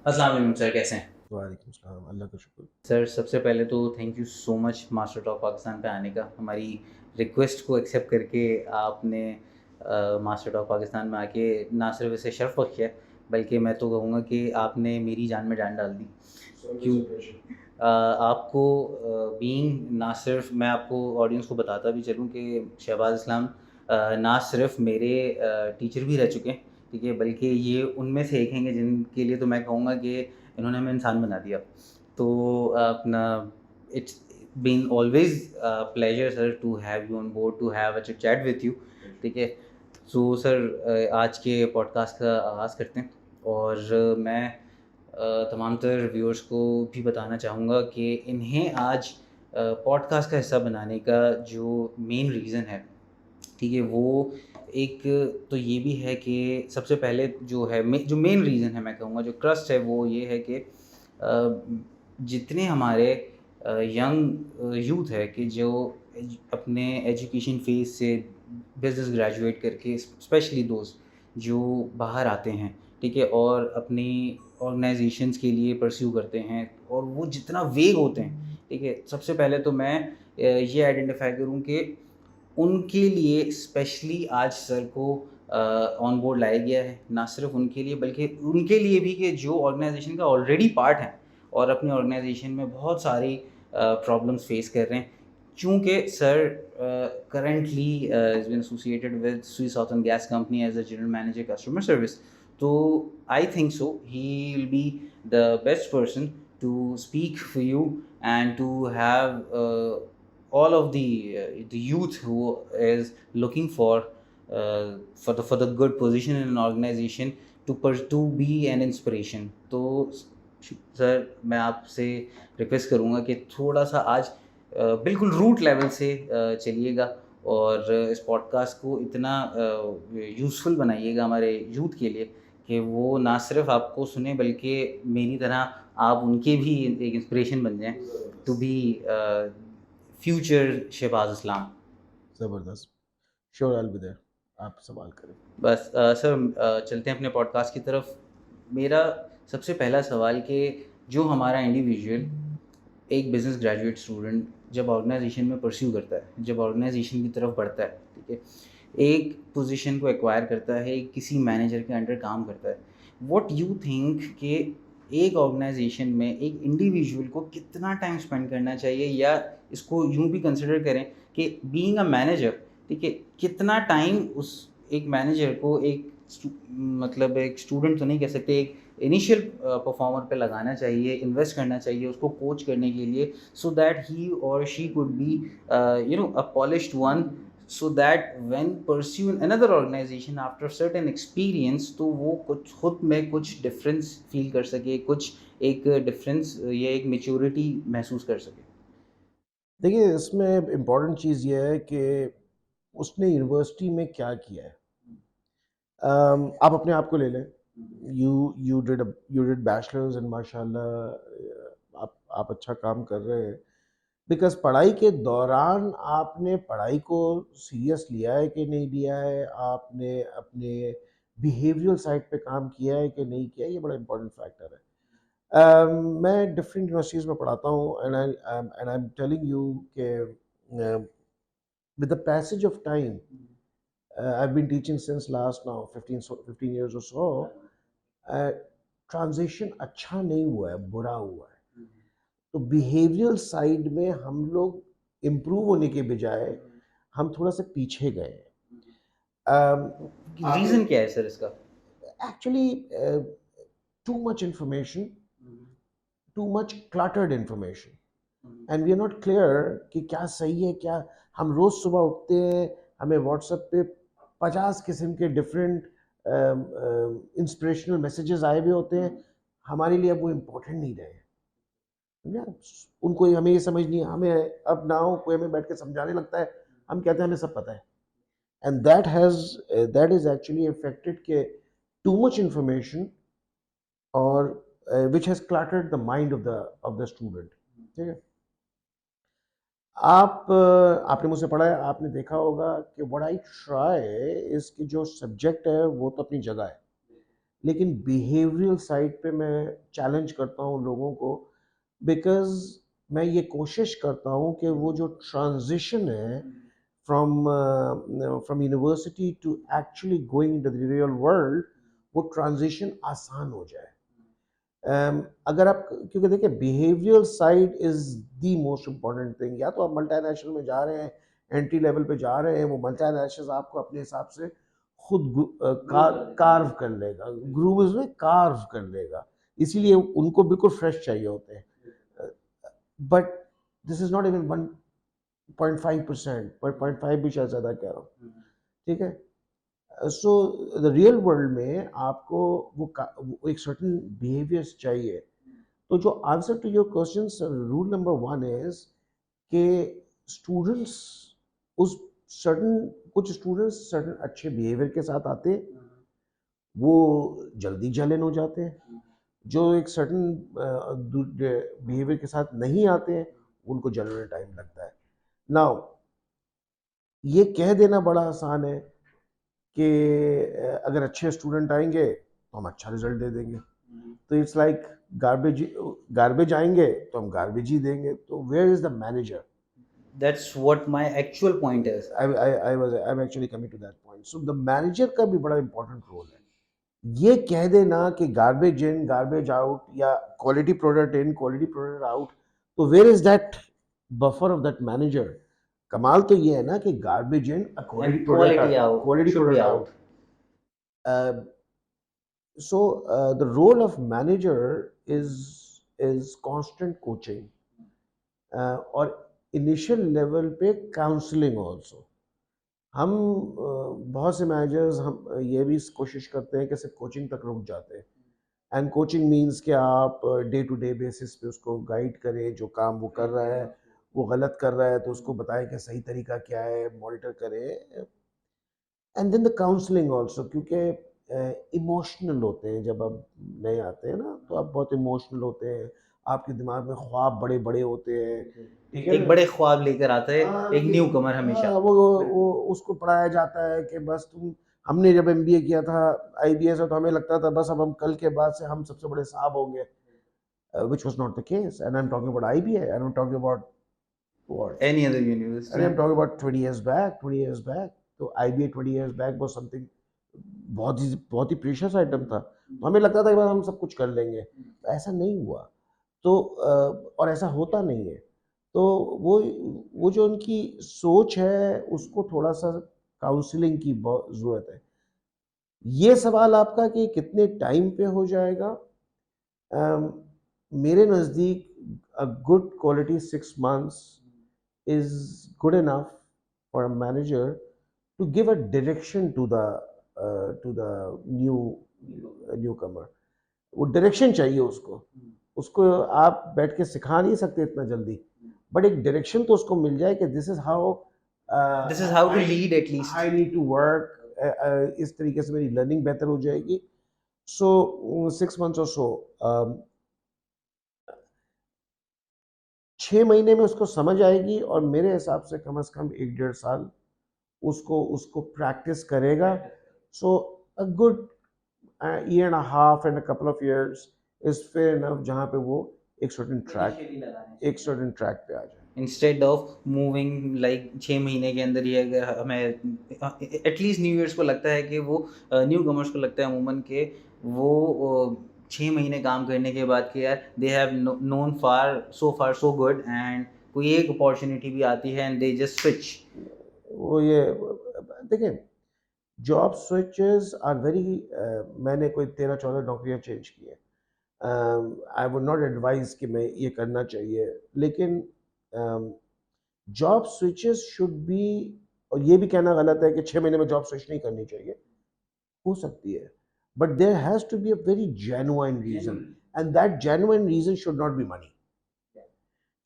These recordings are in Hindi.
अस्सलाम वालेकुम सर, कैसे हैं? वालेकुम सलाम, अल्लाह का शुक्र। सर सबसे पहले तो thank you so much master talk Pakistan पे आने का। हमारी रिक्वेस्ट को एक्सेप्ट करके आपने मास्टर टॉक पाकिस्तान में आके ना सिर्फ इसे शर्फ बख्शा है, बल्कि मैं तो कहूँगा कि आपने मेरी जान में जान डाल दी। क्यों? आपको बीइंग ना सिर्फ मैं आपको ऑडियंस को बताता भी चलूँ कि शहबाज इस्लाम ना सिर्फ मेरे टीचर भी रह चुके हैं, ठीक है? बल्कि ये उनमें से एक हैं जिनके लिए तो मैं कहूँगा कि इन्होंने हमें इंसान बना दिया। तो अपना it's been always pleasure sir to have you on board, to have a chit chat with you, ठीक है? सो सर आज के पॉडकास्ट का आगाज़ करते हैं और मैं तमाम तर व्यूअर्स को भी बताना चाहूँगा कि इन्हें आज पॉडकास्ट का हिस्सा बनाने का जो मेन रीज़न है, ठीक है, वो एक तो ये भी है कि सबसे पहले जो है जो मेन रीज़न है मैं कहूँगा जो ट्रस्ट है वो ये है कि जितने हमारे यंग यूथ है कि जो अपने एजुकेशन फेज़ से बिज़नेस ग्रेजुएट करके स्पेशली दोस्त जो बाहर आते हैं, ठीक है? और अपनी ऑर्गनाइज़ेशंस के लिए परस्यू करते हैं और वो जितना वेग होते हैं, ठीक है? सबसे पहले तो मैं ये आइडेंटिफ़ाई करूँ कि उनके लिए स्पेशली आज सर को ऑन बोर्ड लाया गया है। ना सिर्फ़ उनके लिए बल्कि उनके लिए भी कि जो ऑर्गनाइज़ेशन का ऑलरेडी पार्ट हैं और अपनी ऑर्गनाइज़ेशन में बहुत सारी प्रॉब्लम्स फ़ेस कर रहे हैं। चूँकि sir currently is been associated with Swiss Southern Gas company as a general manager customer service. तो I think so he will be the best person to speak for you and to have all of the youth who is looking for the good position in an organization to be an inspiration. तो सर मैं आपसे रिक्वेस्ट करूँगा कि थोड़ा सा आज बिल्कुल रूट लेवल से चलिएगा और इस पॉडकास्ट को इतना यूज़फुल बनाइएगा हमारे यूथ के लिए कि वो ना सिर्फ आपको सुने बल्कि मेरी तरह आप उनके भी एक इंस्पिरेशन बन जाएँ to be future Shahbaz Islam. ज़बरदस्त। Sure I will be there. आप सवाल करें। बस सर चलते हैं अपने पॉडकास्ट की तरफ। मेरा सबसे पहला सवाल कि जो हमारा इंडिविजुअल एक बिज़नेस ग्रेजुएट स्टूडेंट जब ऑर्गेनाइज़ेशन में परस्यू करता है, जब ऑर्गेनाइज़ेशन की तरफ बढ़ता है, ठीक है? एक पोज़ीशन को एक्वायर करता है, एक किसी मैनेजर के अंडर काम करता है। व्हाट यू थिंक कि एक ऑर्गेनाइज़ेशन में एक इंडिविजुअल को कितना टाइम स्पेंड करना चाहिए या इसको यूँ भी कंसिडर करें कि बीइंग अ मैनेजर, ठीक है? कितना टाइम उस एक मैनेजर को एक मतलब एक स्टूडेंट तो नहीं कह सकते, एक इनिशियल परफॉर्मर पे लगाना चाहिए, इन्वेस्ट करना चाहिए उसको कोच करने के लिए सो दैट ही और she could be a polished one so that when pursue another organisation after certain experience तो वो कुछ खुद में कुछ डिफरेंस फील कर सके, कुछ एक डिफरेंस या एक मैच्योरिटी महसूस कर सके। देखिए, इसमें इम्पोर्टेंट चीज़ ये है कि उसने यूनिवर्सिटी में क्या किया है। आप अपने आप को ले लें। You you did bachelors and माशाल्लाह आप अच्छा काम कर रहे हैं। बिकॉज़ पढ़ाई के दौरान आपने पढ़ाई को सीरियस लिया है कि नहीं लिया है, आपने अपने बिहेवियरल साइड पे काम किया है कि नहीं किया है, ये बड़ा इम्पोर्टेंट फैक्टर है। मैं डिफरेंट यूनिवर्सिटीज़ में पढ़ाता हूँ and I am telling you कि with the passage of time I have been teaching since last now 15 years or so, transition अच्छा नहीं हुआ है, बुरा हुआ है। तो बिहेवियरल साइड में हम लोग इम्प्रूव होने के बजाय हम थोड़ा सा पीछे गए हैं। रीज़न क्या है सर इसका? Actually too much information, too much cluttered information, and we are not clear कि क्या सही है क्या। हम रोज़ सुबह उठते हैं, हमें व्हाट्सएप पे 50 किस्म के डिफरेंट इंस्पिरेशनल मैसेजेस आए हुए होते हैं। हमारे लिए अब वो इम्पोर्टेंट नहीं रहे। समझा? उनको हमें ये समझ नहीं है, हमें अब ना हो कोई हमें बैठ के समझाने लगता है, हम कहते हैं हमें सब पता है। And that is actually affected के टू मच इंफॉर्मेशन और which has cluttered the mind of the student. ठीक है। आपने मुझसे पढ़ा है, आपने देखा होगा कि व्हाट आई ट्राई इसकी जो सब्जेक्ट है वो तो अपनी जगह है, लेकिन बिहेवियरल साइड पे मैं चैलेंज करता हूँ लोगों को, बिकॉज मैं ये कोशिश करता हूँ कि वो जो ट्रांजिशन है from from university to actually going into the real world, वो ट्रांजिशन आसान हो जाए। अगर आप, क्योंकि देखिए behavioural side is the most important thing. या तो आप मल्टीनेशनल में जा रहे हैं, एंट्री लेवल पे जा रहे हैं, वो मल्टीनेशनल आपको अपने हिसाब से खुद कार्व कर लेगा, ग्रूव में कार्व कर लेगा, इसीलिए उनको बिल्कुल फ्रेश चाहिए होते हैं। But this is not even 1.5%, 0.5 भी शायद ज़्यादा कह रहा हूँ, ठीक है। सो द रियल वर्ल्ड में आपको वो एक सर्टेन बिहेवियर्स चाहिए। तो जो answer to your question, rule number 1 is कि स्टूडेंट्स उस सर्टेन, कुछ स्टूडेंट्स सर्टेन अच्छे बिहेवियर के साथ आते हैं, वो जल्दी जलन हो जाते हैं। जो एक सर्टेन बिहेवियर के साथ नहीं आते हैं, उनको जलने में टाइम लगता है। नाउ ये कह देना बड़ा आसान है कि अगर अच्छे स्टूडेंट आएंगे तो हम अच्छा रिजल्ट दे देंगे। तो इट्स लाइक गार्बेज, गार्बेज आएंगे तो हम गार्बेज ही देंगे। तो where is the manager? That's what my actual point is. I'm actually coming to that point. So the manager का भी बड़ा important रोल है। ये कह देना कि गार्बेज इन गार्बेज आउट, या quality product in quality product out, तो where is that buffer of that manager? कमाल तो ये है ना कि garbage in, quality And product quality out quality should be product out. Out. So the role of manager is constant coaching, और initial level पे counseling also। हम बहुत से मैनेजर्स हम ये भी कोशिश करते हैं कि सिर्फ कोचिंग तक रुक जाते हैं। एंड कोचिंग मींस कि आप डे टू डे बेसिस पे उसको गाइड करें, जो काम वो कर रहा है, वो गलत कर रहा है तो उसको बताएं कि सही तरीका क्या है, मॉनिटर करें। And then the counselling also, क्योंकि इमोशनल होते हैं जब आप नए आते हैं ना, तो आप बहुत इमोशनल होते हैं, आपके दिमाग में ख्वाब बड़े बड़े होते हैं, ठीक है एक ना? बड़े ख्वाब लेकर आता है एक न्यू कमर हमेशा। वो उसको पढ़ाया जाता है कि बस तुम, हमने जब एमबीए किया था आईबीएस, तो हमें लगता था बस अब हम कल के बाद से हम सबसे बड़े साहब होंगे, which was not the case, and I'm talking about IBA, and I'm talking about what? Any other And university. I'm talking about 20 years back, 20 years back. तो IBA 20 years back was something बहुत ही प्रीशियस आइटम था। तो हमें लगता था कि बस हम सब कुछ कर लेंगे, ऐसा नहीं हुआ। तो और ऐसा होता नहीं है। तो वो जो उनकी सोच है, उसको थोड़ा सा काउंसलिंग की बहुत ज़रूरत है। ये सवाल आपका कि कितने टाइम पे हो जाएगा, मेरे नज़दीक a good quality 6 months is good enough for a manager to give a direction to the newcomer। वो डायरेक्शन चाहिए उसको। उसको आप बैठ के सिखा नहीं सकते इतना जल्दी, बट एक डायरेक्शन तो उसको मिल जाए कि this is how to lead at least. I need to work. इस तरीके से मेरी लर्निंग बेहतर हो जाएगी। सो 6 मंथ्स और सो 6 महीने में उसको समझ आएगी, और मेरे हिसाब से कम 1-1.5 साल उसको प्रैक्टिस करेगा। So a good year and a half and a couple of years is fair enough, जहाँ पे वो एक certain track पे आ जाए। इंस्टेड ऑफ मूविंग लाइक 6 महीने के अंदर ही अगर हमें एटलीस्ट न्यू ईयर्स को लगता है कि वो न्यू कमर्स को लगता है अमूमन के वो 6 महीने काम करने के बाद कि यार they have known far so good, and कोई एक अपॉर्चुनिटी भी आती है एंड दे जस्ट स्विच। वो ये देखिए, जॉब स्विचेस आर वेरी, मैंने कोई 13-14 नौकरियां चेंज की है। आई वुड नॉट एडवाइज कि मैं ये करना चाहिए, लेकिन जॉब स्विचेस शुड बी, और ये भी कहना गलत है कि 6 महीने में जॉब स्विच नहीं करनी चाहिए, हो सकती है, but there has to be a very genuine reason, and that genuine reason should not be money.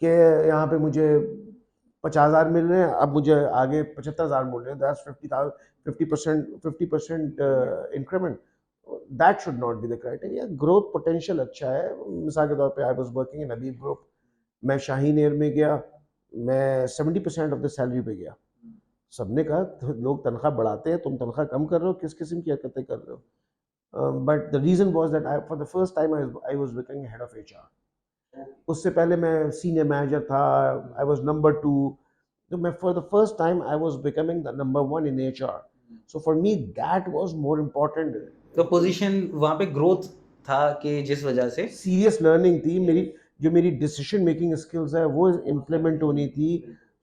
कि यहाँ पे मुझे 50,000 मिल रहे हैं, अब मुझे आगे 75,000 मिल रहे हैं, that's 50% increment. That should not be the criteria. Growth potential अच्छा है। मिसाल के तौर पे I was working in Habib group, मैं शाहीन एयर में गया, मैं 70% ऑफ द सैलरी पे गया। सबने कहा तो लोग तनख्वाह बढ़ाते हैं, तुम तनख्वाह कम कर रहे हो, किस किस्म की हरकतें कर रहे हो? But the reason was that for the first time I was becoming head of HR. उससे पहले मैं senior manager था, I was number 2. So for the first time I was becoming the number 1 in HR. So for me that was more important. तो पोजीशन वहाँ पे ग्रोथ था कि जिस वजह से सीरियस लर्निंग थी मेरी, जो मेरी डिसीजन मेकिंग स्किल्स है वो इम्प्लीमेंट होनी थी.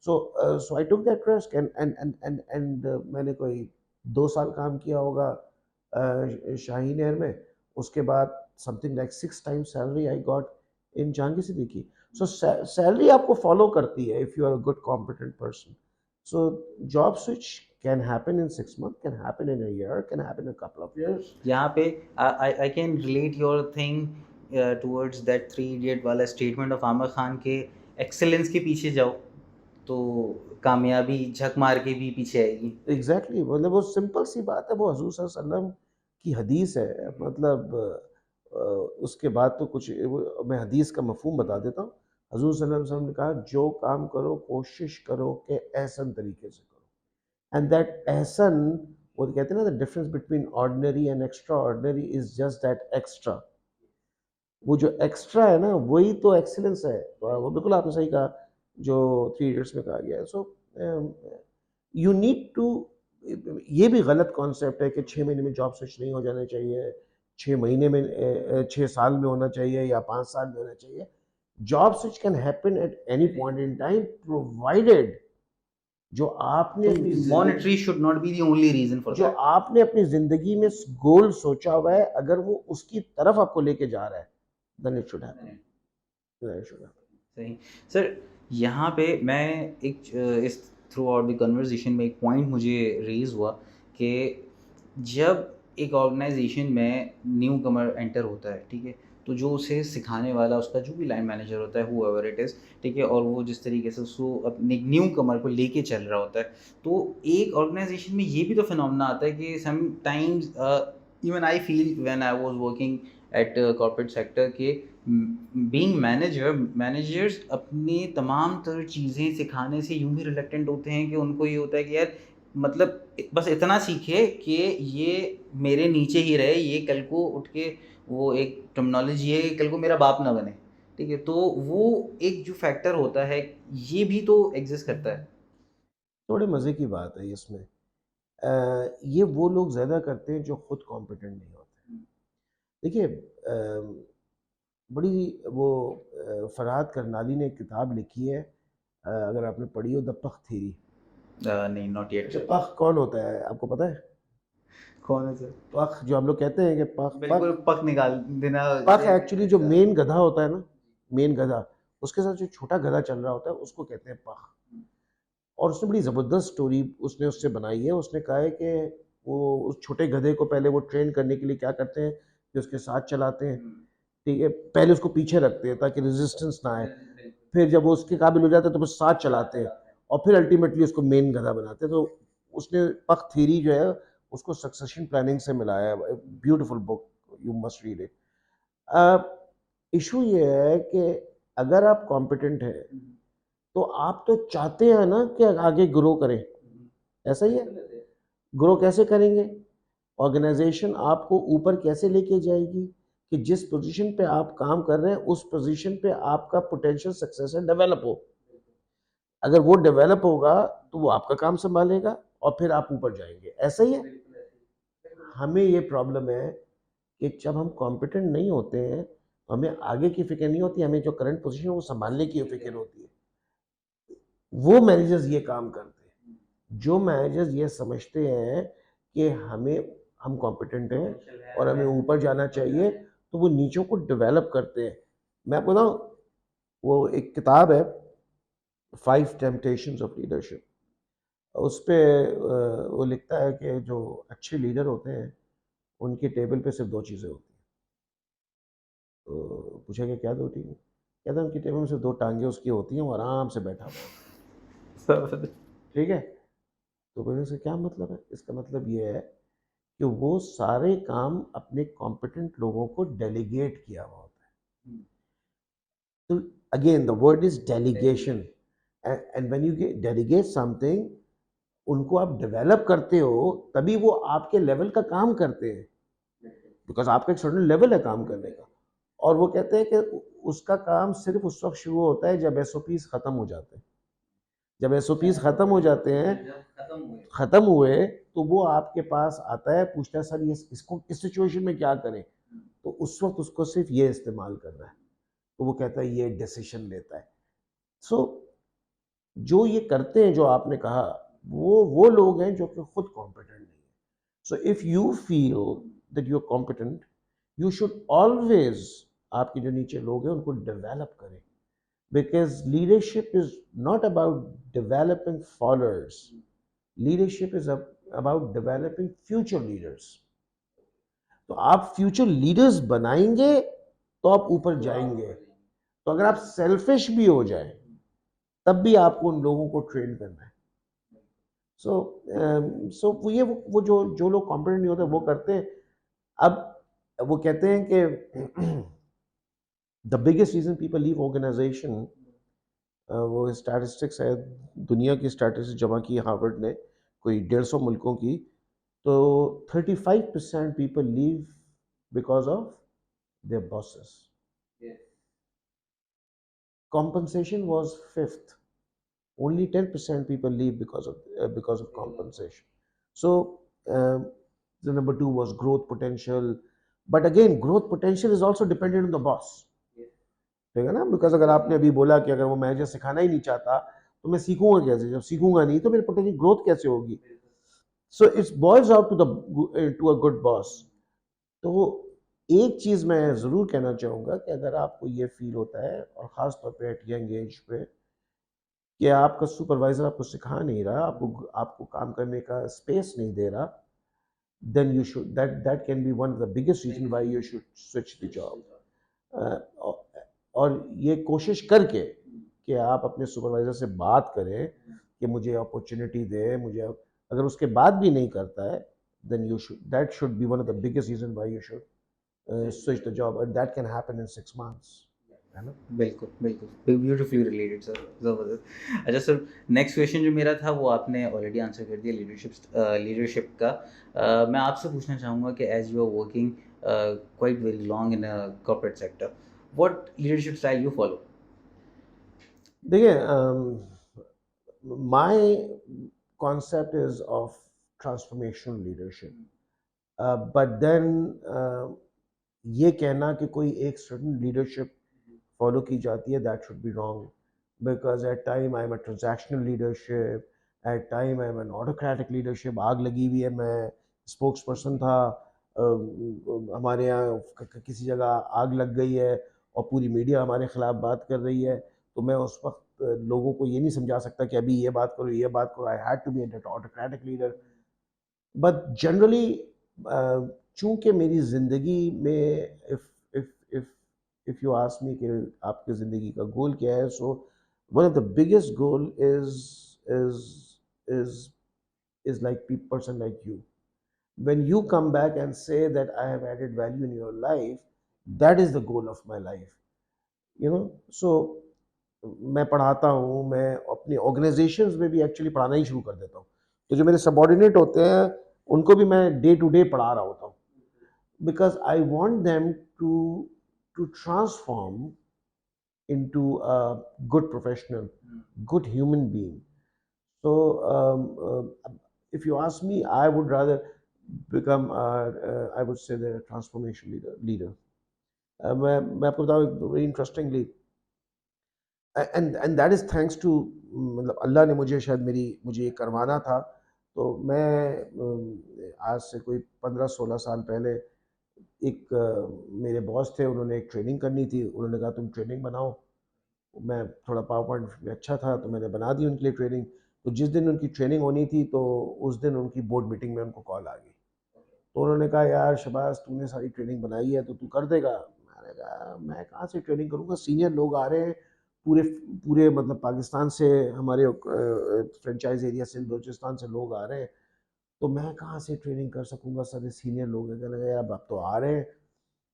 सो आई टुक दैट रिस्क एंड मैंने कोई 2 साल काम किया होगा शाहीन एयर में. उसके बाद something like 6 times salary I got in Jahangir Siddiqui. So salary आपको फॉलो करती है if you are a good competent person. So job switch can happen in 6 months, can happen in a year, can happen in a couple of years. यहाँ पे I can relate your thing towards that 3 Idiot वाला statement of आमिर खान के excellence के पीछे जाओ तो कामयाबी झक मार के भी पीछे आएगी. एग्जैक्टली मतलब वो सिंपल सी बात है, वो हजूर सल्लल्लाहु अलैहि वसल्लम की हदीस है. मतलब उसके बाद तो कुछ मैं हदीस का मफहूम बता देता हूँ. हजूर सल्लल्लाहु अलैहि वसल्लम ने कहा जो काम करो कोशिश करो कि एहसन तरीके से करो. एंड दैट एहसन, वो कहते हैं ना, the difference between ordinary and extra ordinary is just that extra. वो जो एक्स्ट्रा है ना वही तो एक्सीलेंस है. वो बिल्कुल आपने सही कहा जो 3 इडियट्स में कहा गया है. सो यू नीड टू, ये भी गलत कॉन्सेप्ट है कि 6 महीने में जॉब स्विच नहीं हो जाना चाहिए, 6 महीने में 6 साल में होना चाहिए या 5 साल में होना चाहिए. Job switch can happen at any point in time provided जो आपने अपनी monetary should not be the only reason for जो आपने अपनी जिंदगी में गोल सोचा हुआ है, अगर वो उसकी तरफ आपको लेके जा रहा है, then it should happen. Then it should happen. सही सर. यहाँ पे मैं एक इस थ्रू आउट द कन्वर्सेशन में एक पॉइंट मुझे रेज हुआ कि जब एक ऑर्गेनाइजेशन में न्यू कमर एंटर होता है, ठीक है, तो जो उसे सिखाने वाला उसका जो भी लाइन मैनेजर होता है हुएवर इट इज़, ठीक है, और वो जिस तरीके से उसको अपने न्यू कमर को लेके चल रहा होता है, तो एक ऑर्गेनाइजेशन में ये भी तो फिनोमेना आता है कि sometimes even I feel when I was working at corporate sector के बीइंग मैनेजर्स अपनी तमाम तर चीज़ें सिखाने से यूँ भी रिलेक्टेंट होते हैं कि उनको ये होता है कि यार मतलब बस इतना सीखे कि ये मेरे नीचे ही रहे, ये कल को उठ के वो एक टर्मिनोलॉजी है कि कल को मेरा बाप ना बने, ठीक है. तो वो एक जो फैक्टर होता है ये भी तो एग्जिस्ट करता है. थोड़े मज़े की बात है इसमें. ये वो लोग ज़्यादा करते हैं जो खुद कॉम्पिटेंट नहीं होते. देखिए बड़ी वो फरहाद करनाली ने एक किताब लिखी है, अगर आपने पढ़ी हो, द पख थ्योरी. नहीं, नॉट येट. अच्छा, पख कौन होता है आपको पता है? कौन है सर? पख जो हम लोग कहते हैं कि पख बिल्कुल पक निकाल देना. पख एक्चुअली जो मेन गधा होता है ना, मेन गधा, उसके साथ जो छोटा गधा चल रहा होता है उसको कहते हैं पख. और उसने बड़ी ज़बरदस्त स्टोरी उसने उससे बनाई है. उसने कहा है कि वो उस छोटे गधे को पहले वो ट्रेन करने के लिए क्या करते हैं कि उसके साथ चलाते हैं, ठीक है, पहले उसको पीछे रखते हैं ताकि रेजिस्टेंस ना आए. फिर जब वो उसके काबिल हो जाता है तो वो साथ चलाते हैं और फिर अल्टीमेटली उसको मेन गधा बनाते हैं. तो उसने पख थ्योरी जो है उसको सक्सेशन प्लानिंग से मिलाया है. Beautiful book, you must read it. Issue ये है कि अगर आप कॉम्पिटेंट हैं तो आप तो चाहते हैं ना कि आगे ग्रो करें, ऐसा ही है. ग्रो कैसे करेंगे? ऑर्गेनाइजेशन आपको ऊपर कैसे लेके जाएगी कि जिस पोजीशन पे आप काम कर रहे हैं उस पोजीशन पे आपका पोटेंशियल सक्सेसर डेवलप हो. अगर वो डेवलप होगा तो वो आपका काम संभालेगा और फिर आप ऊपर जाएंगे, ऐसा ही है. हमें ये प्रॉब्लम है कि जब हम कॉम्पिटेंट नहीं होते हैं तो हमें आगे की फिक्र नहीं होती, हमें जो करंट पोजीशन है वो संभालने की फिक्र होती है. वो मैनेजर्स ये काम करते हैं. जो मैनेजर्स ये समझते हैं कि हम कॉम्पिटेंट हैं और हमें ऊपर जाना चाहिए, तो वो नीचों को डेवलप करते हैं. मैं आपको बताऊं, वो एक किताब है 5 टेम्पटेशंस ऑफ लीडरशिप. उस पे वो लिखता है कि जो अच्छे लीडर होते हैं उनके टेबल पे सिर्फ 2 चीज़ें होती हैं. तो पूछा कि क्या 2 चीज़ें? कहता है उनकी टेबल में सिर्फ 2 टांगे उसकी होती हैं, वो आराम से बैठा हुआ है, ठीक है. तो बोले इसका क्या मतलब है? इसका मतलब ये है कि वो सारे काम अपने कॉम्पिटेंट लोगों को डेलीगेट किया हुआ होता है. तो again the word is delegation. And when you delegate something, उनको आप डेवलप करते हो तभी वो आपके लेवल का काम करते हैं. बिकॉज आपका एक सर्टेन लेवल है काम करने का। और वो कहते हैं कि उसका काम सिर्फ उस वक्त शुरू होता है जब एसओपीज खत्म हो जाते हैं। जब एसओपीज खत्म हो जाते हैं, खत्म हुए, तो वो आपके पास आता है, पूछता है सर ये इसको इस सिचुएशन में क्या करें, तो उस वक्त उसको सिर्फ ये इस्तेमाल करना है, तो वो कहता है ये डिसीजन लेता है। सो जो ये करते हैं, जो आपने कहा, वो लोग हैं जो कि खुद कॉम्पिटेंट नहीं है। So if you feel that you are competent, you should always आपके जो नीचे लोग हैं उनको डेवलप करें, because leadership is not about developing followers. Leadership is about developing future leaders. तो आप फ्यूचर लीडर्स बनाएंगे तो आप ऊपर जाएंगे। तो अगर आप सेल्फिश भी हो जाए तब भी आपको उन लोगों को ट्रेन करना है। सो सो वो जो लोग कॉम्पिटेंट नहीं होते वो करते हैं। अब वो कहते हैं कि the biggest reason people leave organisation, वो स्टैटिस्टिक्स है, दुनिया की स्टैटिस्टिक्स जमा की हार्वर्ड ने, कोई 150 मुल्कों की, तो 35% people leave because of their bosses. Compensation was fifth. Only 10% people leave because of compensation. So the number two was growth potential, but again growth potential is also dependent on the boss. ठीक है ना, बिकॉज अगर आपने अभी बोला कि अगर वो मैनेजर सिखाना ही नहीं चाहता तो मैं सीखूंगा कैसे, जब सीखूंगा नहीं तो मेरी पोटेंशियल ग्रोथ कैसे होगी। So it's boils out to a good boss. तो एक चीज मैं जरूर कहना चाहूंगा कि अगर आपको ये फील होता है, और खास तौर पे एट यंग एज पे, कि आपका सुपरवाइजर आपको सिखा नहीं रहा, आपको आपको काम करने का स्पेस नहीं दे रहा, then you should that can be one of the biggest reason why you should switch the job। और ये कोशिश करके कि आप अपने सुपरवाइजर से बात करें कि मुझे अपॉर्चुनिटी दे, मुझे, अगर उसके बाद भी नहीं करता है then you should that should be one of the biggest reason why you should switch the job, and that can happen in 6 months, है ना। बिल्कुल, बिल्कुल। ब्यूटीफुली रिलेटेड सर, ज़बरदस्त। अच्छा सर, नेक्स्ट क्वेश्चन जो मेरा था वो आपने ऑलरेडी आंसर कर दिया लीडरशिप का। मैं आपसे पूछना चाहूँगा कि as you are working quite very long in corporate sector, what leadership style you follow? देखिए, my concept is of transformational leadership, but then ये कहना कि कोई एक certain leadership follow की जाती है, that should be wrong, because at time I'm a transactional leadership, at time I'm an autocratic leadership। आग लगी हुई है, मैं spokesperson था, हमारे यहाँ किसी जगह आग लग गई है और पूरी मीडिया हमारे खिलाफ बात कर रही है, तो मैं उस वक्त लोगों को ये नहीं समझा सकता कि अभी ये बात करो, ये बात करो। I had to be an autocratic leader. But generally चूंकि मेरी ज़िंदगी में, इफ़ यू आस्क मी कि आपकी ज़िंदगी का गोल क्या है, so one of the biggest goal is is like person like you, when you come back and say that I have added value in your life, that is the goal of my life, you know। So मैं पढ़ाता हूँ, मैं अपनी ऑर्गेनाइजेशंस में भी एक्चुअली पढ़ाना ही शुरू कर देता हूँ, तो जो मेरे सबॉर्डिनेट होते हैं उनको भी मैं डे टू डे पढ़ा रहा होता हूँ, because I want them to transform into a good professional, good human being। So if you ask me, I would rather become I would say the transformation leader। मैं आपको बताऊँ very interestingly, and that is thanks to, मतलब अल्लाह ने मुझे शायद मुझे ये करवाना था। तो मैं आज से कोई 15-16 साल पहले एक मेरे बॉस थे, उन्होंने एक ट्रेनिंग करनी थी, उन्होंने कहा तुम ट्रेनिंग बनाओ। मैं थोड़ा पावर पॉइंट में अच्छा था तो मैंने बना दी उनके लिए ट्रेनिंग। तो जिस दिन उनकी ट्रेनिंग होनी थी तो उस दिन उनकी बोर्ड मीटिंग में उनको कॉल आ गई। तो उन्होंने कहा यार शहबाज, तूने सारी ट्रेनिंग बनाई है तो तू कर देगा। मैंने कहा मैं कहाँ से ट्रेनिंग करूँगा, सीनियर लोग आ रहे हैं पूरे पूरे मतलब पाकिस्तान से, हमारे फ्रेंचाइज एरिया से, बलूचिस्तान से लोग आ रहे हैं, तो मैं कहाँ से ट्रेनिंग कर सकूँगा, सारे सीनियर लोग हैं। कहने लगा यार अब तो आ रहे हैं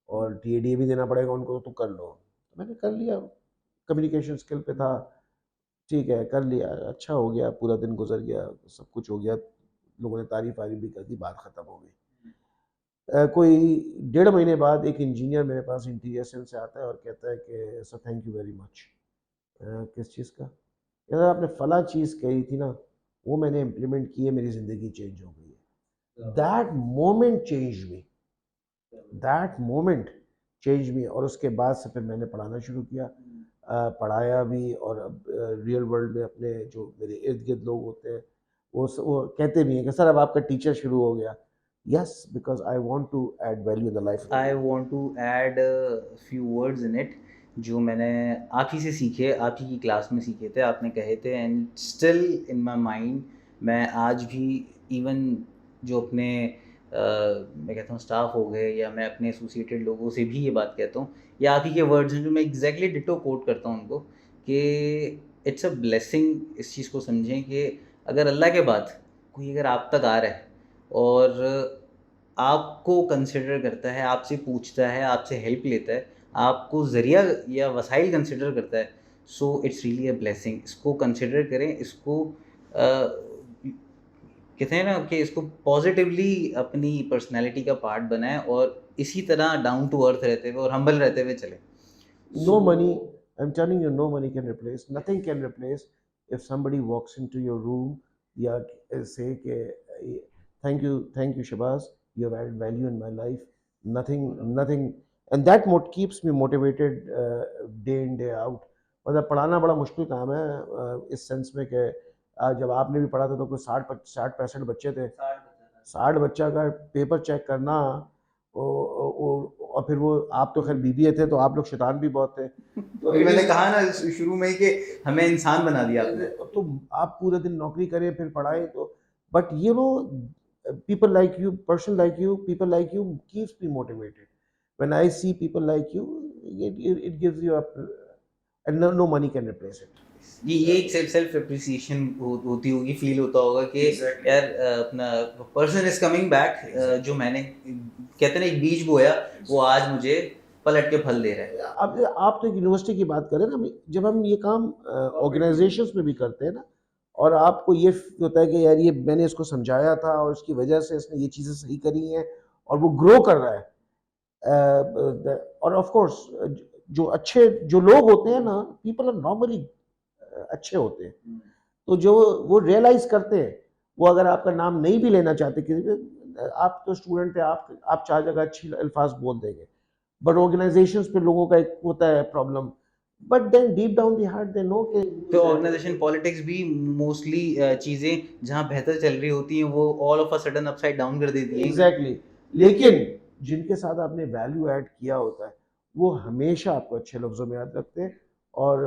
और टीएडीए भी देना पड़ेगा उनको, तो कर लो। तो मैंने कर लिया, कम्युनिकेशन स्किल पे था, ठीक है कर लिया, अच्छा हो गया, पूरा दिन गुजर गया, सब कुछ हो गया, लोगों ने तारीफ वारीफ भी कर दी, बात ख़त्म हो गई। कोई 1.5 महीने बाद एक इंजीनियर मेरे पास इंटीरियर सेल से आता है और कहता है कि sir thank you very much. किस चीज़ का? कहता आपने फला चीज़ कही थी ना, वो मैंने इम्प्लीमेंट की है, मेरी ज़िंदगी चेंज हो गई है। That moment changed me, that moment change me. और उसके बाद से फिर मैंने पढ़ाना शुरू किया, पढ़ाया भी। और अब रियल वर्ल्ड में अपने जो मेरे इर्द गिर्द लोग होते हैं वो कहते भी हैं कि सर अब आपका टीचर शुरू हो गया। Yes, because I want to add value in the life of I people. Want to add few words in it जो मैंने आप ही से सीखे, आप ही की क्लास में सीखे थे, आपने कहे थे, and still in my mind. मैं आज भी इवन जो अपने मैं कहता हूँ स्टाफ हो गए, या मैं अपने एसोसिएटेड लोगों से भी ये बात कहता हूँ, या आप ही के वर्ड्स हैं जो मैं एग्जैक्टली डिटो कोट करता हूँ उनको, कि इट्स अ ब्लेसिंग। इस चीज़ को समझें कि अगर अल्लाह के बाद कोई अगर आप तक आ रहा है और आपको कंसिडर करता है, आपसे पूछता है, आपसे हेल्प लेता है, आपको ज़रिया या वसाइल कंसिडर करता है, so it's really a blessing. इसको कंसिडर करें, इसको कहते हैं ना कि इसको पॉजिटिवली अपनी पर्सनैलिटी का पार्ट बनाएं, और इसी तरह डाउन टू अर्थ रहते हुए और हम्बल रहते हुए चलें। No money, so I'm telling you, no money can replace, nothing can replace if somebody walks into your room या say कि thank you Shabazz, you have added value in my life, nothing, and that keeps me motivated day in day out। मतलब पढ़ाना बड़ा मुश्किल काम है इस सेंस में कि जब आपने भी पढ़ा था तो कोई 60-65 बच्चे थे। 60 बच्चा का पेपर चेक करना, और फिर वो आप तो खैर बीबीए थे तो आप लोग शैतान भी बहुत थे। तो अभी मैंने एटलीस्ट कहा ना शुरू में ही कि हमें इंसान बना दिया आपने। तो आप पूरे दिन नौकरी करें फिर पढ़ाएं तो, but you know people like you, person like you, people like you keeps me motivated. When I see people like you, it gives you up, and no money can replace it. ये एक सेल्फ एप्रिसिएशन होती होगी, फील होता होगा कि Exactly. यार अपना person is coming back. Exactly. जो मैंने कहते हैं ना एक बीज बोया, वो आज मुझे पलट के फल दे रहा है। अब आप तो एक यूनिवर्सिटी की बात करें ना, जब हम ये काम ऑर्गेनाइजेशंस में भी करते हैं ना, और आपको ये होता है कि यार ये मैंने इसको समझाया था और इसकी वजह से इसने ये चीज़ें सही करी हैं और वो ग्रो कर रहा है। और ऑफ कोर्स जो अच्छे जो लोग होते हैं ना, पीपल आर नॉर्मली अच्छे होते हैं। तो जो वो रियलाइज करते हैं, वो अगर आपका नाम नहीं भी लेना चाहते किसी पे, आप तो स्टूडेंट है, आप 4 जगह अच्छी अल्फाज बोल देंगे, बट ऑर्गेनाइजेशंस पे लोगों का एक होता है problem, but then deep down the heart they know कि तो ऑर्गेनाइजेशन पॉलिटिक्स भी मोस्टली चीज़ें जहाँ बेहतर चल रही होती हैं वो all of a sudden upside down कर देती हैं। Exactly exactly. लेकिन जिनके साथ आपने वैल्यू ऐड किया होता है वो हमेशा आपको अच्छे लफ्ज़ों में याद रखते हैं। और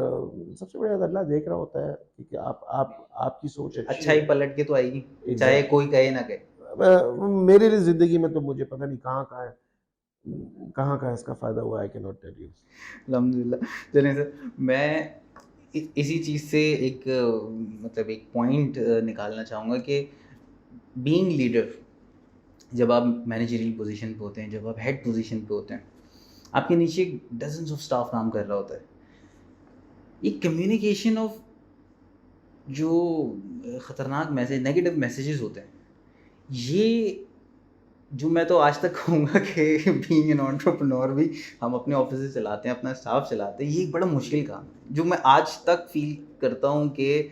सबसे बड़ा अल्लाह देख रहा होता है कि आप आपकी सोच अच्छी अच्छा ही है। पलट के तो आएगी, चाहे एग्जैक्टली कोई कहे ना कहे। मेरे लिए ज़िंदगी में तो मुझे पता नहीं कहाँ इसका फ़ायदा हुआ, I can not tell you. अल्हम्दुलिल्लाह। चलिए सर, मैं इसी चीज़ से एक मतलब एक पॉइंट निकालना चाहूँगा कि बीइंग लीडर, जब आप मैनेजरियल पोजीशन पे होते हैं, जब आप हेड पोजीशन पे होते हैं, आपके नीचे डजन्स ऑफ स्टाफ काम कर रहा होता है। ये कम्युनिकेशन ऑफ जो ख़तरनाक मैसेज, नेगेटिव मैसेजेस होते हैं, ये जो मैं तो आज तक कहूँगा कि बीइंग एन एंटरप्रेन्योर भी हम अपने ऑफिस चलाते हैं, अपना स्टाफ चलाते हैं, ये एक बड़ा मुश्किल काम है जो मैं आज तक फील करता हूँ कि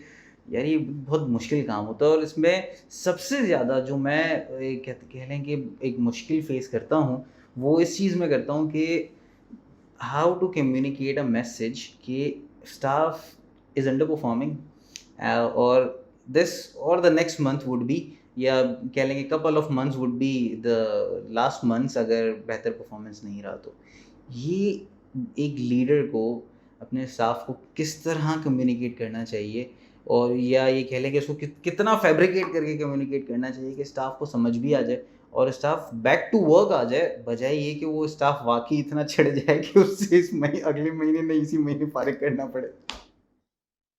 यार ये बहुत मुश्किल काम होता है। और इसमें सबसे ज़्यादा जो मैं कह लें कि एक मुश्किल फेस करता हूँ, वो इस चीज़ में करता हूँ कि how to communicate a message कि staff is underperforming, or this or the next month would be, या कह लेंगे couple of months would be the last months अगर बेहतर परफॉर्मेंस नहीं रहा तो। ये एक लीडर को अपने स्टाफ को किस तरह कम्युनिकेट करना चाहिए, और या ये कह लें कि उसको कितना फैब्रिकेट करके कम्युनिकेट करना चाहिए कि स्टाफ को समझ भी आ जाए और स्टाफ बैक टू वर्क आ जाए, बजाय ये कि वो स्टाफ वाकई इतना चढ़ जाए कि उससे इस महीने अगले महीने नहीं इसी महीने फारिग करना पड़े।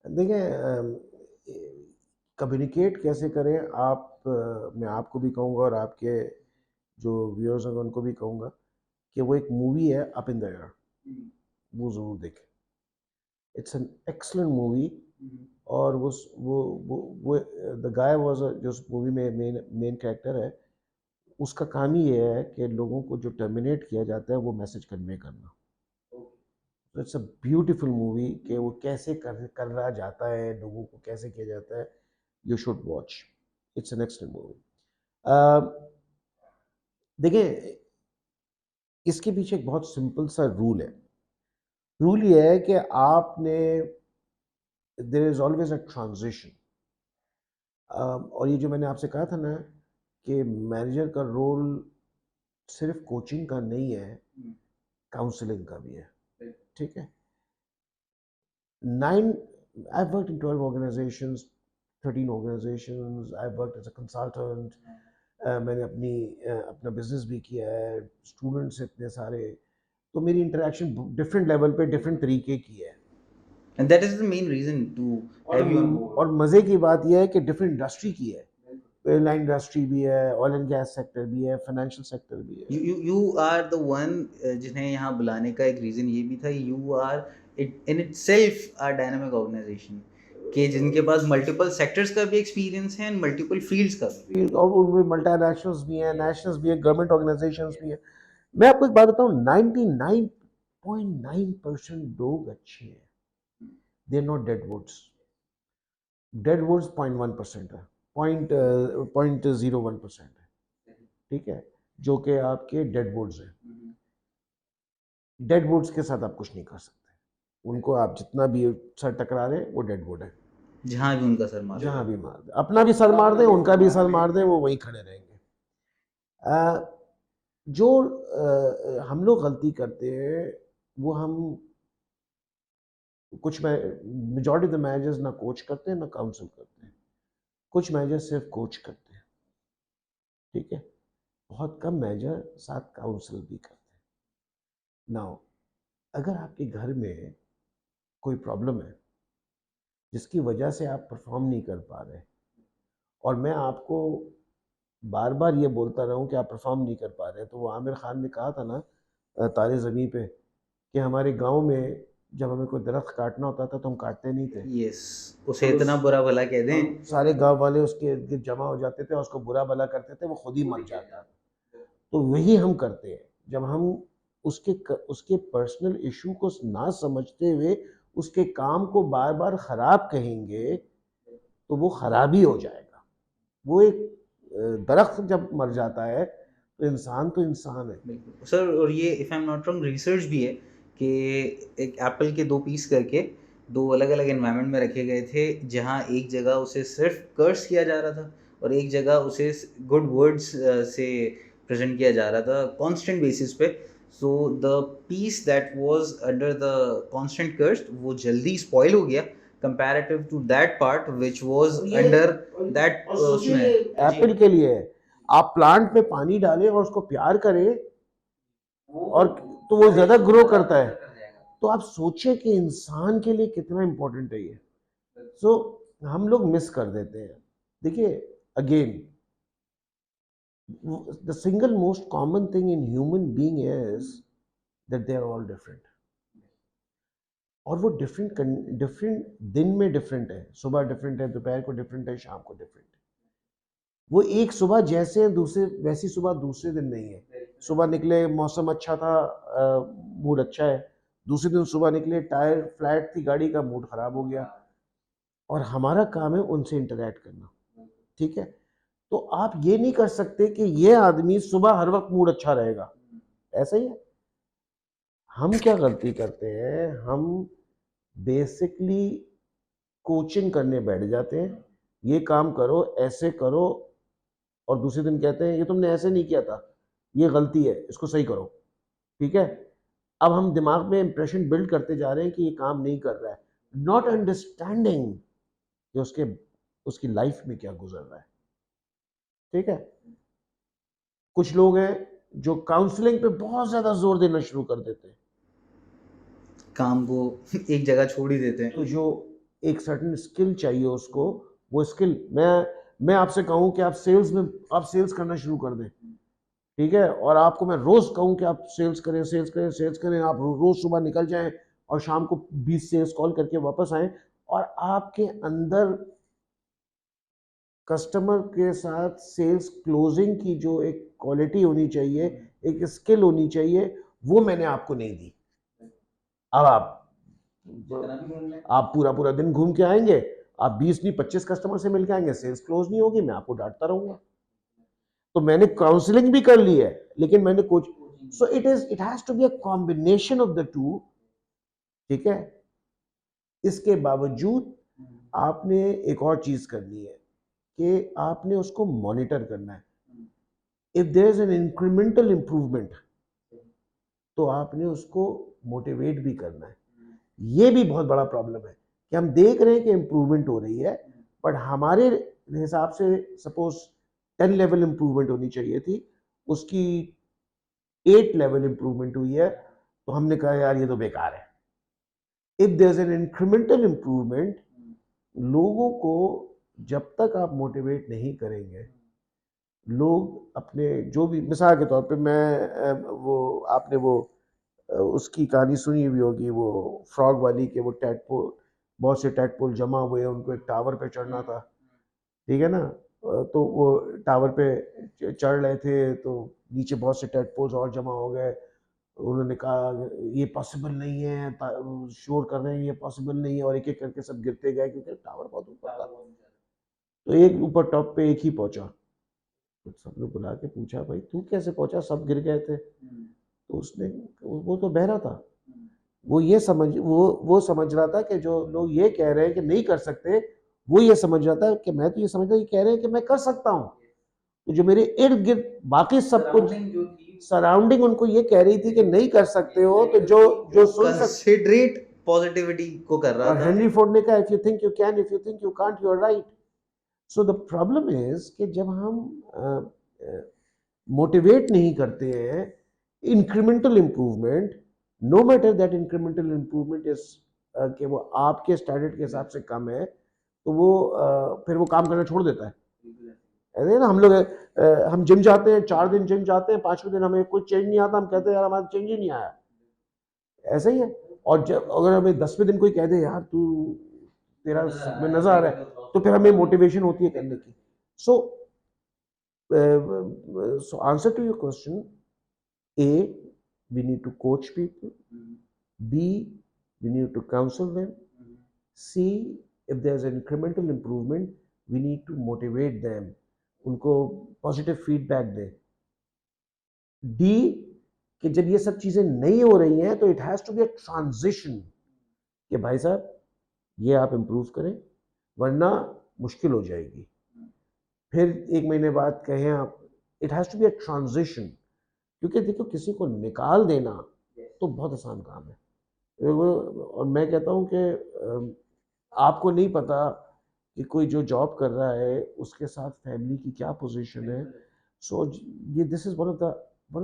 देखिए कम्युनिकेट कैसे करें आप, मैं आपको भी कहूँगा और आपके जो व्यूअर्स हैं उनको भी कहूँगा कि वो एक मूवी है अप इन द एयर, वो ज़रूर देखें। It's an excellent movie. और वो द गाय वाज जो उस मूवी में मेन मेन कैरेक्टर है, उसका काम ही ये है कि लोगों को जो टर्मिनेट किया जाता है वो मैसेज कन्वे करना। तो इट्स अ ब्यूटीफुल मूवी कि वो कैसे कर रहा जाता है, लोगों को कैसे किया जाता है। You should watch, it's an excellent movie. देखिए, इसके पीछे एक बहुत सिंपल सा रूल है। रूल ये है कि आपने, there is always a transition. और ये जो मैंने आपसे कहा था ना कि मैनेजर का रोल सिर्फ कोचिंग का नहीं है, काउंसलिंग का भी है। ठीक है। 9 I've worked in 12 organizations, 13 organizations. I've worked as a consultant. मैंने अपना बिजनेस भी किया है, स्टूडेंट्स इतने सारे, तो मेरी इंटरेक्शन डिफरेंट लेवल पे डिफरेंट तरीके की है। And that is the main reason to have you on board. और मज़े की बात यह है कि डिफरेंट इंडस्ट्री की है। एयरलाइन इंडस्ट्री भी है, ऑयल एंड गैस सेक्टर भी है, फाइनेंशियल सेक्टर भी है। You are the one जिन्हें यहाँ बुलाने का एक रीज़न ये भी था, you are it in itself a dynamic organization कि जिनके पास मल्टीपल सेक्टर्स का भी एक्सपीरियंस है एंड मल्टीपल फील्ड्स का भी। और उनमें मल्टीनेशनल्स भी हैं, नेशनल्स भी हैं, गवर्नमेंट ऑर्गेनाइजेशंस भी हैं। मैं आपको एक बात बताऊं, 99.9% लोग अच्छे हैं, they are not dead woods. Dead woods 0.1% है, 0.01% है। ठीक है, जो कि आपके डेड वुड्स हैं। डेड वुड्स के साथ आप कुछ नहीं कर सकते, उनको आप जितना भी सर टकरा रहे वो डेड वुड है। जहाँ भी उनका सर मार, जहाँ भी मार दे, अपना भी सर मार दे, उनका भी सर मार दे, वो वहीं खड़े रहेंगे। जो हम लोग गलती करते हैं वो, हम कुछ मेजॉरिटी ऑफ द मैनेजर्स ना कोच करते हैं ना काउंसिल करते हैं। कुछ मैनेजर सिर्फ कोच करते हैं। ठीक है, बहुत कम मैनेजर साथ काउंसिल भी करते हैं। नाउ, अगर आपके घर में कोई प्रॉब्लम है जिसकी वजह से आप परफॉर्म नहीं कर पा रहे, और मैं आपको बार बार ये बोलता रहा हूँ कि आप परफॉर्म नहीं कर पा रहे, तो वो आमिर खान ने कहा था ना तारे ज़मीं पे, कि हमारे गांव में जब हमें कोई दरख्त काटना होता था तो हम काटते नहीं थे। यस, उसे इतना बुरा भला कह दें, सारे गांव वाले उसके इर्द गिर्द जमा हो जाते थे और उसको बुरा भला करते थे, वो खुद ही मर जाता। तो वही हम करते हैं, जब हम उसके पर्सनल इशू को ना समझते हुए उसके काम को बार बार खराब कहेंगे तो वो खराब ही हो जाएगा। वो एक दरख्त जब मर जाता है तो इंसान है। बिल्कुल सर। और ये if I am not wrong research भी है कि एक एप्पल के 2 पीस करके 2 अलग-अलग एनवायरनमेंट में रखे गए थे, जहाँ एक जगह उसे सिर्फ कर्स किया जा रहा था और एक जगह उसे गुड वर्ड्स से प्रेज़ेंट किया जा रहा था कांस्टेंट बेसिस पे। So the piece that was under the constant curse वो जल्दी स्पॉइल हो गया comparative to that part which was under that उसमें। एप्पल के लिए आप प्लांट में पानी डालें और उसको प्यार करें, और तो वो ज्यादा ग्रो करता है। तो आप सोचें कि इंसान के लिए कितना इंपॉर्टेंट है ये। सो हम लोग मिस कर देते हैं। देखिए, again, the single most common thing in human being is that they are all different. और वो डिफरेंट दिन में डिफरेंट है, सुबह डिफरेंट है, दोपहर को डिफरेंट है, शाम को डिफरेंट है। वो एक सुबह जैसे दूसरे वैसी सुबह दूसरे दिन नहीं है। सुबह निकले मौसम अच्छा था, मूड अच्छा है, दूसरे दिन सुबह निकले टायर फ्लैट थी गाड़ी का, मूड खराब हो गया। और हमारा काम है उनसे इंटरेक्ट करना। ठीक है, तो आप ये नहीं कर सकते कि ये आदमी सुबह हर वक्त मूड अच्छा रहेगा, ऐसा ही है। हम क्या गलती करते हैं, हम बेसिकली कोचिंग करने बैठ जाते हैं, ये काम करो, ऐसे करो, और दूसरे दिन कहते हैं ये तुमने ऐसे नहीं किया था, ये गलती है, इसको सही करो। ठीक है, अब हम दिमाग में इंप्रेशन बिल्ड करते जा रहे हैं कि ये काम नहीं कर रहा है, नॉट अंडरस्टैंडिंग कि उसकी लाइफ में क्या गुजर रहा है। ठीक है, कुछ लोग हैं जो काउंसलिंग पे बहुत ज्यादा जोर देना शुरू कर देते हैं, काम को एक जगह छोड़ ही देते हैं। तो जो एक सर्टेन स्किल चाहिए उसको, वो स्किल, मैं आपसे कहूँ कि आप सेल्स करना शुरू कर दें। ठीक है, और आपको मैं रोज कहूँ कि आप सेल्स करें, सेल्स करें, सेल्स करें, आप रोज सुबह निकल जाएं और शाम को 20 सेल्स कॉल करके वापस आएं, और आपके अंदर कस्टमर के साथ सेल्स क्लोजिंग की जो एक क्वालिटी होनी चाहिए, एक स्किल होनी चाहिए, वो मैंने आपको नहीं दी। अब आप पूरा पूरा दिन घूम के आएंगे, आप 20 नहीं 25 कस्टमर से मिल के आएंगे, सेल्स क्लोज नहीं होगी, मैं आपको डांटता रहूंगा। तो मैंने काउंसलिंग भी कर ली है, लेकिन मैंने कुछ, so it has to be a combination of the two, ठीक है। इसके बावजूद आपने एक और चीज करनी है कि आपने उसको मॉनिटर करना है। If there is an incremental improvement, तो आपने उसको मोटिवेट भी करना है। ये भी बहुत बड़ा प्रॉब्लम है कि हम देख रहे हैं कि इंप्रूवमेंट हो रही है, बट हमारे हिसाब से सपोज 10 लेवल इंप्रूवमेंट होनी चाहिए थी, उसकी 8 लेवल इंप्रूवमेंट हुई है, तो हमने कहा यार ये तो बेकार है। If there is an incremental improvement, लोगों को जब तक आप मोटिवेट नहीं करेंगे, लोग अपने जो भी, मिसाल के तौर पे मैं वो आपने वो उसकी कहानी सुनी हुई होगी, वो फ्रॉग वाली के, वो टैडपोल, बहुत से टैडपोल जमा हुए हैं, उनको एक टावर पे चढ़ना था, ठीक है ना। तो वो टावर पे चढ़ रहे थे, तो नीचे बहुत से टैडपोल्स और जमा हो गए। उन्होंने कहा ये पॉसिबल नहीं है, शोर कर रहे हैं ये पॉसिबल नहीं है, और एक एक करके सब गिरते गए क्योंकि टावर बहुत ऊपर था। तो एक ऊपर टॉप पे एक ही पहुंचा, तो सबने बुला के पूछा भाई तू कैसे पहुंचा, सब गिर गए थे। तो उसने, वो तो बहरा था, वो समझ रहा था कि जो लोग ये कह रहे हैं कि नहीं कर सकते, वो ये समझ रहा था कि मैं तो ये समझ रहा ये कह रहे हैं कि मैं कर सकता हूँ। तो जो मेरे इर्द गिर्द बाकी सब कुछ सराउंडिंग उनको ये कह रही थी कि नहीं कर सकते हो, तो जो जो सुन सकते, कंसिडरेट पॉजिटिविटी को कर रहा और था। हेनरी फोर्ड ने कहा if you think you can, if you think you can't, you are right. So the problem is कि जब हम मोटिवेट नहीं करते हैं incremental improvement, no matter that incremental improvement is कि वो आपके स्टैंडर्ड के हिसाब से कम है, तो वो फिर वो काम करना छोड़ देता है। ऐसे ना हम लोग हम जिम जाते हैं, 4 दिन जिम जाते हैं, 5वें दिन हमें कुछ चेंज नहीं आता, हम कहते हैं यार हमारा चेंज ही नहीं आया। ऐसा ही है। और जब अगर हमें 10वें दिन कोई कह दे यार तू, तेरा में नजर आ रहा है, तो फिर हमें मोटिवेशन होती है करने की। So answer to your question, A, we need to coach people. B, we need to counsel them. C, if there's an incremental improvement, we need to motivate them. उनको पॉजिटिव फीडबैक दें। डी, कि जब ये सब चीजें नहीं हो रही हैं, तो it has to be a transition कि भाई साहब ये आप इम्प्रूव करें, वरना मुश्किल हो जाएगी। फिर 1 महीने बाद कहें आप, it has to be a transition. क्योंकि देखो किसी को निकाल देना तो बहुत आसान काम है। और मैं कहता हूँ कि आपको नहीं पता कि कोई जो जॉब कर रहा है उसके साथ फैमिली की क्या पोजीशन है। सो ये this is one of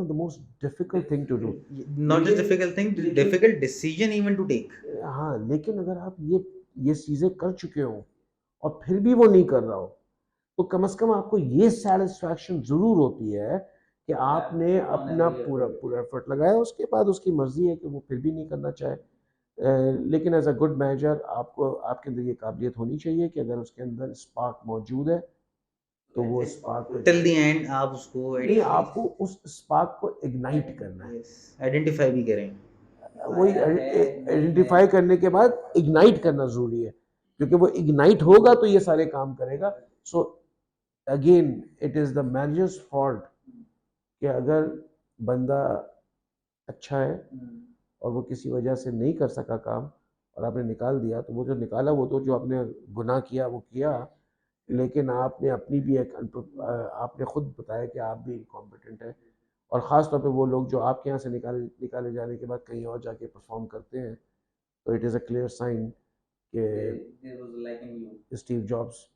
the most difficult thing to do. Not just difficult thing, difficult decision even to take. हाँ, लेकिन अगर आप ये चीज़ें कर चुके हो और फिर भी वो नहीं कर रहा हो, तो कम से कम आपको ये सेटिस्फैक्शन ज़रूर होती है कि आपने अपना पूरा पूरा एफर्ट लगाया। उसके बाद उसकी मर्जी है कि वो फिर भी नहीं करना चाहे। लेकिन एज अ गुड मैनेजर आपको, आपके अंदर ये काबिलियत होनी चाहिए कि अगर उसके अंदर स्पार्क मौजूद है, तो वो स्पार्क को टिल द एंड आप उसको नहीं, आपको उस स्पार्क को इग्नाइट करना है। आइडेंटिफाई भी करें। वही आइडेंटिफाई करने के बाद इग्नाइट करना जरूरी है, क्योंकि वो इग्नाइट होगा तो ये सारे काम करेगा। So again it is the managers fault कि अगर बंदा अच्छा है और वो किसी वजह से नहीं कर सका काम और आपने निकाल दिया, तो वो जो निकाला वो तो जो आपने गुनाह किया वो किया, लेकिन आपने अपनी भी एक आपने खुद बताया कि आप भी इनकॉम्पिटेंट है। और ख़ास तौर पे वो लोग जो आपके यहाँ से निकाले जाने के बाद कहीं और जाके परफॉर्म करते हैं, तो it is a clear sign कि स्टीव जॉब्स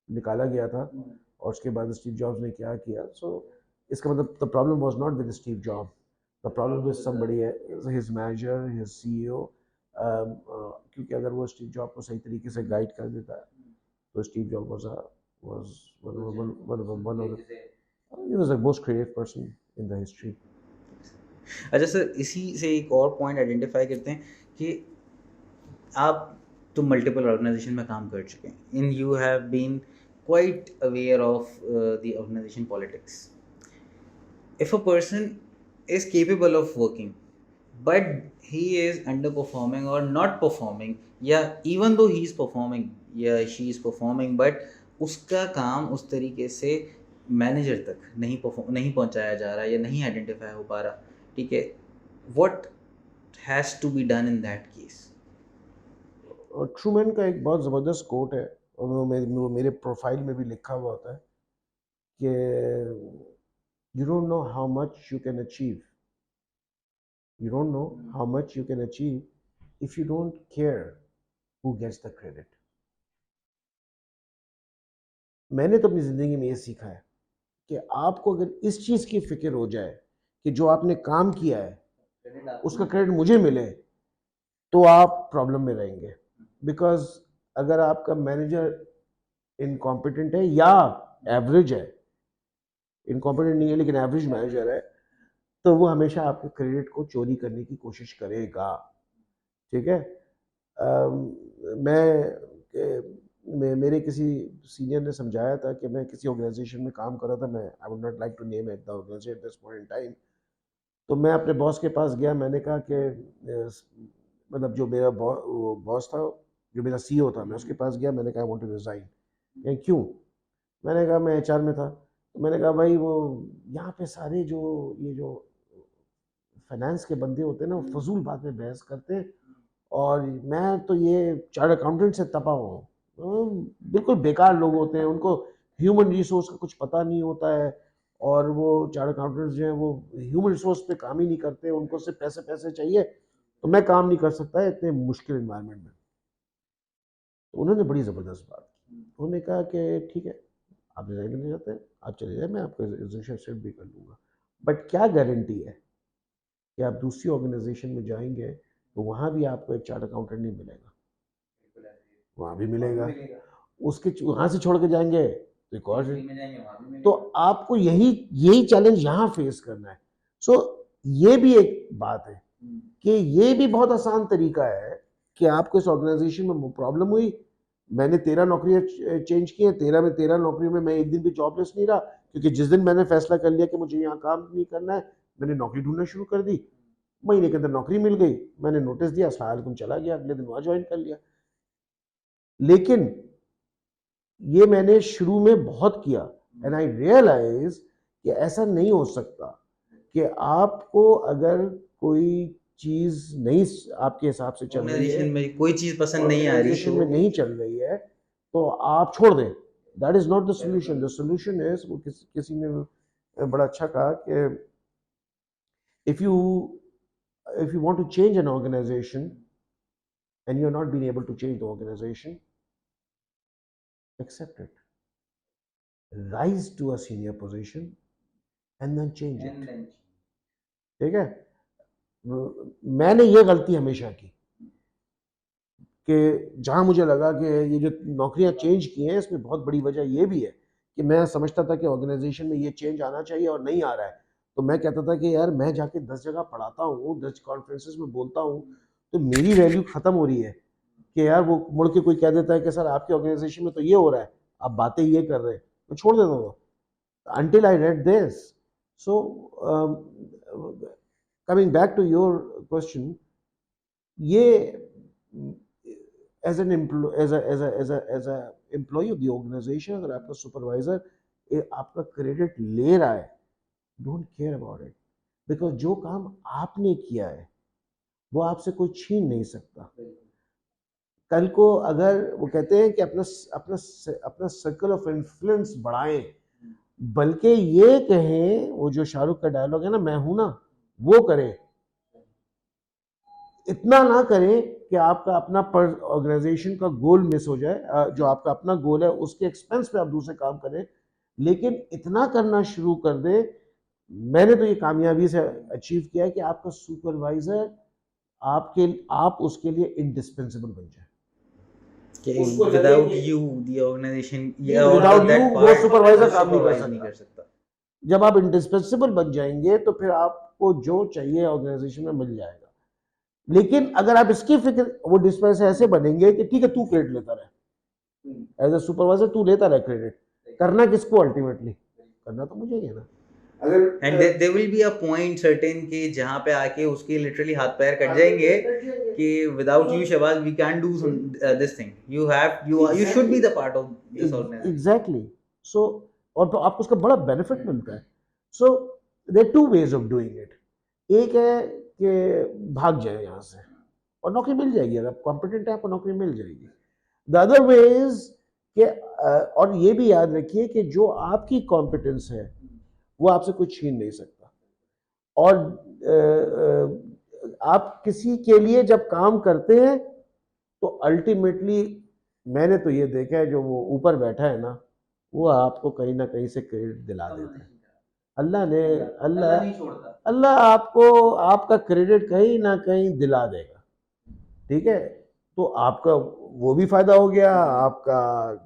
निकाला गया था और उसके बाद स्टीव जॉब्स ने क्या किया। सो इसका मतलब the problem was not with Steve job, the problem with somebody, his manager, his CEO. क्योंकि अगर वो स्टीव जॉब को सही तरीके से गाइड कर देता, तो Steve job was one of the, he was the most creative person in the history. अच्छा सर, इसी से एक और पॉइंट आइडेंटिफाई करते हैं कि आप तो मल्टीपल ऑर्गेनाइजेशन में काम कर चुके हैं, in you have been quite aware of the organization politics. If a person is capable of working but he is underperforming or not performing, या even though he is performing या she is performing, but उसका काम उस तरीके से मैनेजर तक नहीं पहुंचाया जा रहा या नहीं आइडेंटिफाई हो पा रहा, ठीक है, what has to be done in that case? Truman का एक बहुत ज़बरदस्त कोट है और वो मेरे प्रोफाइल में भी लिखा हुआ होता है कि you don't know how much you can achieve. You don't know how much you can achieve if you don't care who gets the credit. मैंने तो अपनी ज़िंदगी में ये सीखा है कि आपको अगर इस चीज़ की फिक्र हो जाए कि जो आपने काम किया है उसका क्रेडिट मुझे मिले, तो आप प्रॉब्लम में रहेंगे. बिकॉज अगर आपका मैनेजर इनकॉम्पिटेंट है या एवरेज है, इनकॉम्पिटेंट नहीं है लेकिन एवरेज मैनेजर है, तो वो हमेशा आपके क्रेडिट को चोरी करने की कोशिश करेगा. ठीक है. मेरे किसी सीनियर ने समझाया था कि मैं किसी ऑर्गेनाइजेशन में काम कर रहा था, मैं I would not like to name it the organization at this point in time. तो मैं अपने बॉस के पास गया, मैंने कहा कि मतलब जो मेरा बॉस था, जो मेरा सीईओ था, मैं उसके पास गया, मैंने कहा आई वांट टू रिजाइन. क्यों? मैंने कहा मैं एचआर में था. तो मैंने कहा भाई वो यहाँ पे सारे जो फाइनेंस के बंदे होते हैं ना, वो फजूल बात में बहस करते हैं, और मैं तो ये चार्ट अकाउंटेंट से तपा हुआ हूँ. बिल्कुल बेकार लोग होते हैं, उनको ह्यूमन रिसोर्स का कुछ पता नहीं होता है, और वो चार्ट अकाउंटेंट्स जो हैं वो ह्यूमन रिसोर्स पे काम ही नहीं करते, उनको सिर्फ पैसे पैसे चाहिए. तो मैं काम नहीं कर सकता है इतने मुश्किल इन्वायरमेंट में. तो उन्होंने बड़ी ज़बरदस्त बात की. उन्होंने कहा कि ठीक है, आप रिजाइन करना चाहते हैं, आप चले जाए, मैं आपको रिजाइनेशन एक्सेप्ट भी कर लूँगा, बट क्या गारंटी है कि आप दूसरी ऑर्गेनाइजेशन में जाएंगे तो वहाँ भी आपको एक चार्ट अकाउंटेंट नहीं मिलेगा, वहाँ भी मिलेगा. उसके वहाँ से छोड़ के जाएंगे तो एक और, तो आपको यही चैलेंज यहाँ फेस करना है. सो ये भी एक बात है कि ये भी बहुत आसान तरीका है कि आपको इस ऑर्गेनाइजेशन में प्रॉब्लम हुई, मैंने 13 नौकरियां चेंज की हैं, 13 नौकरियों में मैं एक दिन भी जॉबलेस नहीं रहा, क्योंकि जिस दिन मैंने फैसला कर लिया कि मुझे यहाँ काम नहीं करना है, मैंने नौकरी ढूंढना शुरू कर दी. महीने के अंदर नौकरी मिल गई, मैंने नोटिस दिया, सहायकुम चला गया, अगले दिन वहाँ ज्वाइन कर लिया. लेकिन ये मैंने शुरू में बहुत किया, एंड आई रियलाइज कि ऐसा नहीं हो सकता कि आपको अगर कोई चीज नहीं आपके हिसाब से चल रही है, में कोई चीज पसंद नहीं आ रही, ऑर्गेनाइजेशन में नहीं चल रही है, तो आप छोड़ दें. That is not the solution. The solution is, वो किसी ने बड़ा अच्छा कहा कि if you want to change an organization and you're not being able to change the organization, accept it, rise to a senior position and then change it. ठीक है. मैंने ये गलती हमेशा की कि जहां मुझे लगा कि ये जो नौकरियां चेंज की हैं, इसमें बहुत बड़ी वजह ये भी है कि मैं समझता था कि ऑर्गेनाइजेशन में ये चेंज आना चाहिए और नहीं आ रहा है, तो मैं कहता था कि यार मैं जाके 10 जगह पढ़ाता हूँ, 10 कॉन्फ्रेंसेस में बोलता हूँ, तो मेरी वैल्यू खत्म हो रही है कि यार वो मुड़ के कोई कह देता है कि सर आपके ऑर्गेनाइजेशन में तो ये हो रहा है, आप बातें ये कर रहे हैं, मैं छोड़ देता था until I read this. So coming back to your question, ये as an employee of the organization, अगर आपका सुपरवाइजर आपका क्रेडिट ले रहा है, don't care about it, because जो काम आपने किया है वो आपसे कोई छीन नहीं सकता. कल को अगर वो कहते हैं कि अपना अपना अपना सर्कल ऑफ इन्फ्लुएंस बढ़ाएं, बल्कि ये कहें, वो जो शाहरुख का डायलॉग है ना, मैं हूं ना, वो करें. इतना ना करें कि आपका अपना ऑर्गेनाइजेशन का गोल मिस हो जाए, जो आपका अपना गोल है उसके एक्सपेंस पे आप दूसरे काम करें, लेकिन इतना करना शुरू कर दे. मैंने तो ये कामयाबी से अचीव किया है कि आपका सुपरवाइजर आप उसके लिए इंडिस्पेंसेबल बन जाए. Without you the organization, without you वो सुपरवाइजर काम नहीं कर सकता. जब आप इंडिस्पेंसेबल बन जाएंगे तो फिर आपको जो चाहिए ऑर्गेनाइजेशन में मिल जाएगा. लेकिन अगर आप इसकी फिक्र, वो डिस्पेंस ऐसे बनेंगे कि ठीक है तू क्रेडिट लेता रहे, एज अ सुपरवाइजर तू लेता रहे क्रेडिट, करना किसको अल्टीमेटली, करना तो मुझे ही है ना। अगर and there will be a point certain कि जहाँ पे आके उसके लिटरली हाथ पैर कट जाएंगे कि without you Shahbaz we can do this thing, you should be the part of this organization. Exactly. So और तो आपको उसका बड़ा बेनिफिट मिलता है। So there two ways of doing it. एक है कि भाग जाए यहाँ से और नौकरी मिल जाएगी, अगर आप कॉम्पिटेंट है आपको नौकरी मिल जाएगी। द अदर वे इज कि और ये भी याद रखिए कि जो आपकी कॉम्पिटेंस है वो आपसे कुछ छीन नहीं सकता। और आप किसी के लिए जब काम करते हैं तो अल्टीमेटली मैंने तो ये देखा है, जो वो ऊपर बैठा है ना वो आपको कहीं ना कहीं से क्रेडिट दिला देता है। अल्लाह ने अल्लाह अल्लाह आपको आपका क्रेडिट कहीं ना कहीं दिला देगा, ठीक है। तो आपका वो भी फायदा हो गया, आपका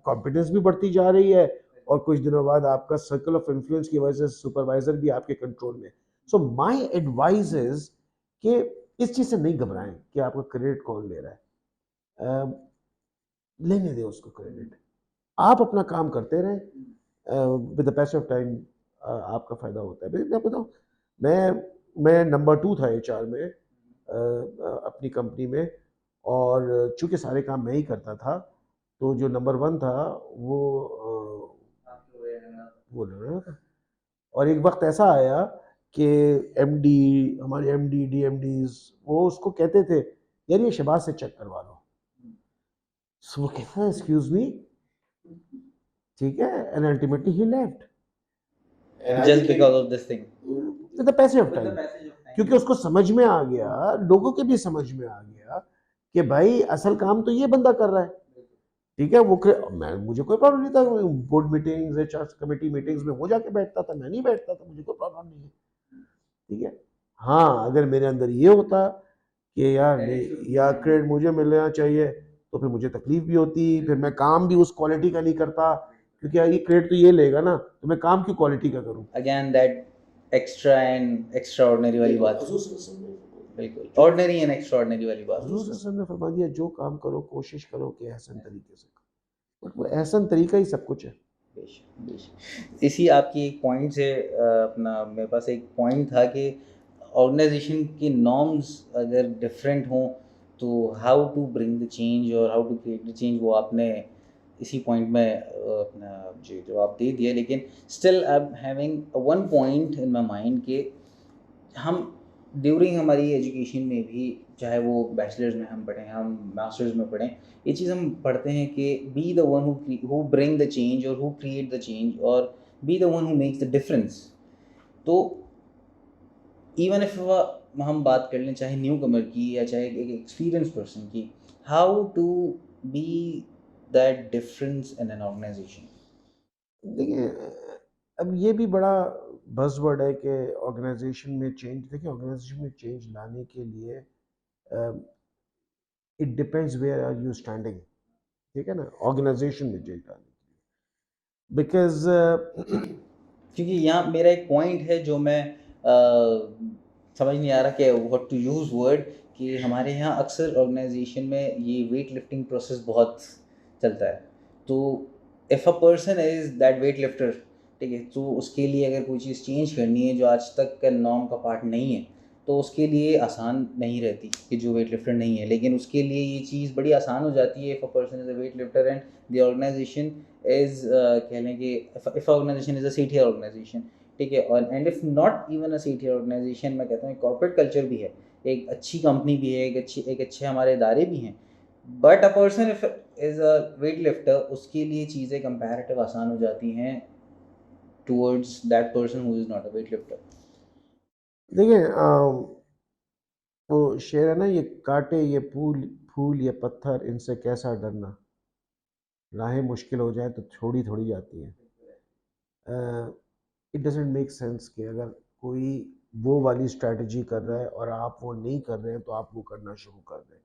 कॉन्फिडेंस भी बढ़ती जा रही है, और कुछ दिनों बाद आपका सर्कल ऑफ इन्फ्लुएंस की वजह से सुपरवाइजर भी आपके कंट्रोल में। सो माय एडवाइस इज कि इस चीज से नहीं घबराएं कि आपका क्रेडिट कौन ले रहा है। लेने दें उसको क्रेडिट, आप अपना काम करते रहें, विद द पैस ऑफ टाइम आपका फायदा होता है। मैं बताऊं, मैं नंबर 2 था एचआर में अपनी कंपनी में, और चूंकि सारे काम मैं ही करता था तो जो नंबर 1 था वो वो लग रहा था। और एक वक्त ऐसा आया कि एमडी, हमारे एमडी डीएमडीज वो उसको कहते थे यार ये शहबाज से चेक करवा लो। सो वो कहता है एक्सक्यूज मी, ठीक है, and ultimately he left just because of this thing, with the passage of time. क्योंकि उसको समझ में आ गया, लोगों के भी समझ में आ गया कि भाई असल काम तो ये बंदा कर रहा है, ठीक है। मैं मुझे कोई प्रॉब्लम नहीं था, board meetings HR committee meetings में वो जाके बैठता था, मैं नहीं बैठता था, मुझे कोई प्रॉब्लम नहीं है, ठीक है। हाँ, अगर मेरे अंदर ये होता कि यार नहीं या क्रेडिट मुझे मिलना चाहिए तो फिर मुझे तकलीफ भी होती, फिर मैं काम भी उस क्वालिटी का नहीं करता, क्योंकि यार ये क्रेडिट तो ये लेगा ना, तो मैं काम की क्वालिटी का करूँ। Again that extra and extra ordinary वाली बात, बिल्कुल ऑर्डिनरी एंड एक्स्ट्रा ऑर्डिनरी वाली बात। हुजूर सल्लल्लाहु अलैहि वसल्लम ने फरमा दिया जो काम करो कोशिश करो कि एहसन तरीके से करो, बट वो एहसन तरीका ही सब कुछ है। बेशक बेशक। इसी आपकी एक पॉइंट से अपना मेरे पास एक पॉइंट था कि ऑर्गेनाइजेशन के नॉर्म्स अगर डिफरेंट हों तो how to bring the change और how to create the change, वो आपने इसी पॉइंट में अपना जी जवाब दे दिया। लेकिन still I am having one point in my mind कि हम ड्यूरिंग हमारी एजुकेशन में भी, चाहे वो बैचलर्स में हम पढ़ें, हम मास्टर्स में पढ़ें, ये चीज़ हम पढ़ते हैं कि be the one who bring the change और हु क्रिएट द चेंज और be the one who makes the difference. तो इवन इफ हम बात कर लें चाहे न्यू कमर की या चाहे एक एक्सपीरियंस पर्सन की, how to be that difference in an organization. देखिए, अब ये भी बड़ा बज़वर्ड है कि ऑर्गेनाइजेशन में चेंज। देखिए, ऑर्गेनाइजेशन में चेंज लाने के लिए it depends where are you standing, ठीक है ना, ऑर्गेनाइजेशन में चेंज लाने के लिए। बिकॉज क्योंकि यहाँ मेरा एक पॉइंट है जो मैं समझ नहीं आ रहा कि व्हाट टू यूज़ वर्ड, कि हमारे यहाँ अक्सर ऑर्गेनाइजेशन में ये वेट लिफ्टिंग प्रोसेस बहुत चलता है। तो if a person is that weight lifter, ठीक है, तो उसके लिए अगर कोई चीज़ चेंज करनी है जो आज तक का नॉर्म का पार्ट नहीं है, तो उसके लिए आसान नहीं रहती कि जो वेट लिफ्टर नहीं है। लेकिन उसके लिए ये चीज़ बड़ी आसान हो जाती है if a person is a weight lifter and the organization is कह लें कि if organization is a seater organization, ठीक है। और and if not even a seater organization, मैं कहता हूँ कॉर्पोरेट कल्चर भी है, एक अच्छी कंपनी भी है, एक अच्छे हमारे इदारे भी हैं, but a person if is a weight lifter, उसके लिए चीज़ें कंपैरेटिव आसान हो जाती हैं towards that person who is not a weight lifter. देखिए, वो शेर है ना, ये कांटे ये फूल फूल ये पत्थर इनसे कैसा डरना, राहें मुश्किल हो जाए तो छोड़ी थोड़ी जाती हैं। इट डजेंट मेक सेंस कि अगर कोई वो वाली स्ट्रैटेजी कर रहा है और आप वो नहीं कर रहे हैं तो आप वो करना शुरू कर दें।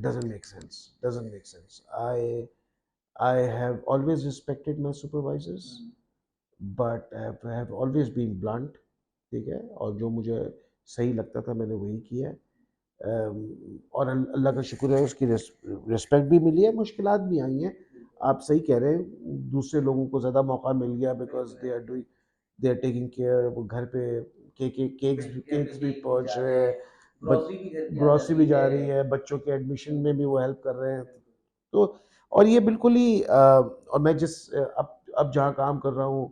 Doesn't make sense, doesn't make sense. I have always respected my supervisors, but I have always been blunt, ठीक है, और जो मुझे सही लगता था मैंने वही किया है। और अल्लाह का शुक्र है उसकी रिस्पेक्ट भी मिली है, मुश्किलात भी आई हैं। आप सही कह रहे हैं, दूसरे लोगों को ज़्यादा मौका मिल गया because they are taking care, वो घर पे केक्स भी पहुंच रहे हैं, ग्रॉसरी भी जा रही है, बच्चों के एडमिशन में भी वो हेल्प कर रहे हैं। तो और ये बिल्कुल ही और मैं अब जहाँ काम कर रहा हूँ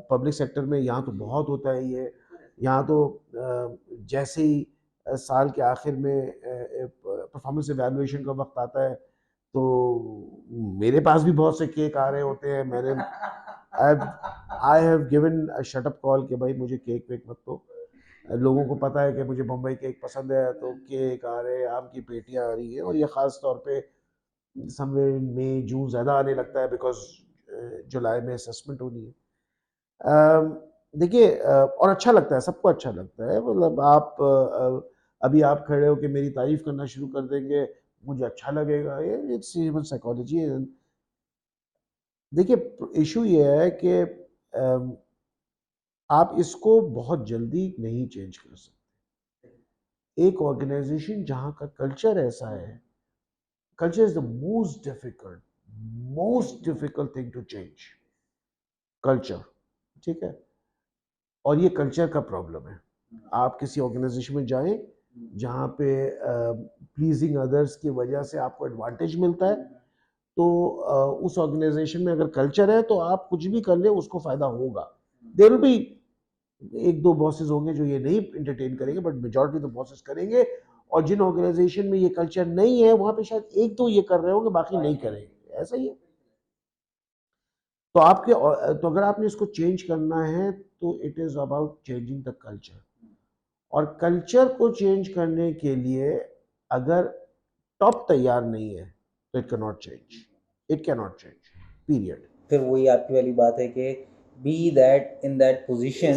पब्लिक सेक्टर में, यहाँ तो बहुत होता है ये। यहाँ तो जैसे ही साल के आखिर में परफॉर्मेंस एवेल्युएशन का वक्त आता है तो मेरे पास भी बहुत से केक आ रहे होते हैं। मैंने I have given a shut up call कि भाई मुझे केक वेक मत दो। लोगों को पता है कि मुझे बम्बई केक पसंद है, तो केक आ रहे हैं, आम की पेटियां आ रही हैं, और ये ख़ास तौर पे समवेयर मई जून ज़्यादा आने लगता है बिकॉज जुलाई में असेसमेंट होनी है। अम, देखिए और अच्छा लगता है, सबको अच्छा लगता है। मतलब अभी आप खड़े हो कि मेरी तारीफ करना शुरू कर देंगे, मुझे अच्छा लगेगा, ये इट्स ह्यूमन साइकोलॉजी। देखिए इशू ये है कि अम, आप इसको बहुत जल्दी नहीं चेंज कर सकते। एक ऑर्गेनाइजेशन जहाँ का कल्चर ऐसा है, culture is the most difficult thing to change, culture, ठीक है। और ये कल्चर का प्रॉब्लम है। आप किसी ऑर्गेनाइजेशन में जाएं जहाँ पे प्लीजिंग अदर्स की वजह से आपको एडवांटेज मिलता है, तो उस ऑर्गेनाइजेशन में अगर कल्चर है तो आप कुछ भी कर ले उसको फायदा होगा। देयर विल बी एक दो बॉसेस होंगे जो ये नहीं इंटरटेन करेंगे, बट मेजॉरिटी तो बॉसेस करेंगे। और जिन ऑर्गेनाइजेशन में ये कल्चर नहीं है वहां पे शायद एक दो ये कर रहे होंगे, बाकी नहीं करेंगे, ऐसा ही है। तो तो अगर आपने इसको चेंज करना है तो it is about changing the culture. और कल्चर को चेंज करने के लिए अगर टॉप तैयार नहीं है तो it can not change, period. फिर वही आपकी वाली बात है कि be that in that position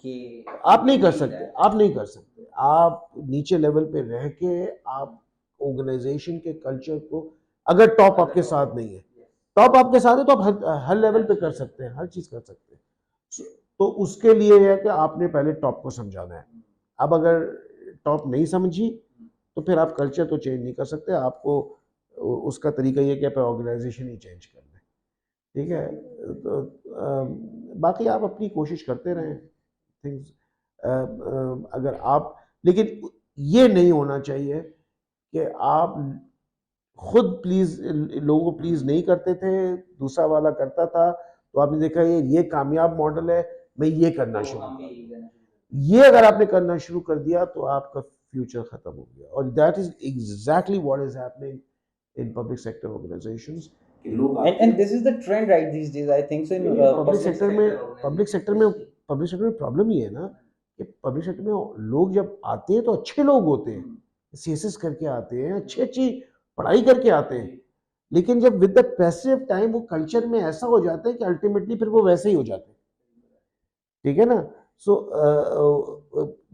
कि आप नहीं कर सकते, आप नीचे लेवल पे रह के आप ऑर्गेनाइजेशन के कल्चर को, अगर टॉप आपके साथ नहीं है, टॉप आपके साथ है तो आप हर लेवल पे कर सकते हैं, हर चीज कर सकते हैं। तो उसके लिए है कि आपने पहले टॉप को समझाना है। अब अगर टॉप नहीं समझी तो फिर आप कल्चर तो चेंज नहीं कर सकते, आपको उसका तरीका ये कि आप ऑर्गेनाइजेशन ही चेंज कर लें, ठीक है। तो बाकी आप अपनी कोशिश करते रहें, थिंग्स अगर आप, लेकिन ये नहीं होना चाहिए कि आप खुद प्लीज लोगों को प्लीज नहीं करते थे, दूसरा वाला करता था, तो आपने देखा ये कामयाब मॉडल है, मैं ये करना शुरू कर, ये अगर आपने करना शुरू कर दिया तो आपका फ्यूचर खत्म हो गया। और that is exactly what is happening in public sector organisations. and this is the trend right these days I think so in public sector में पब्लिक सेक्टर में प्रॉब्लम ये है ना कि पब्लिक सेक्टर में लोग जब आते हैं तो अच्छे लोग होते हैं, सीएसएस करके आते हैं, अच्छी अच्छी पढ़ाई करके आते हैं, लेकिन जब विद द पैसिव टाइम वो कल्चर में ऐसा हो जाता है कि अल्टीमेटली फिर वो वैसे ही हो जाते हैं, ठीक है ना। सो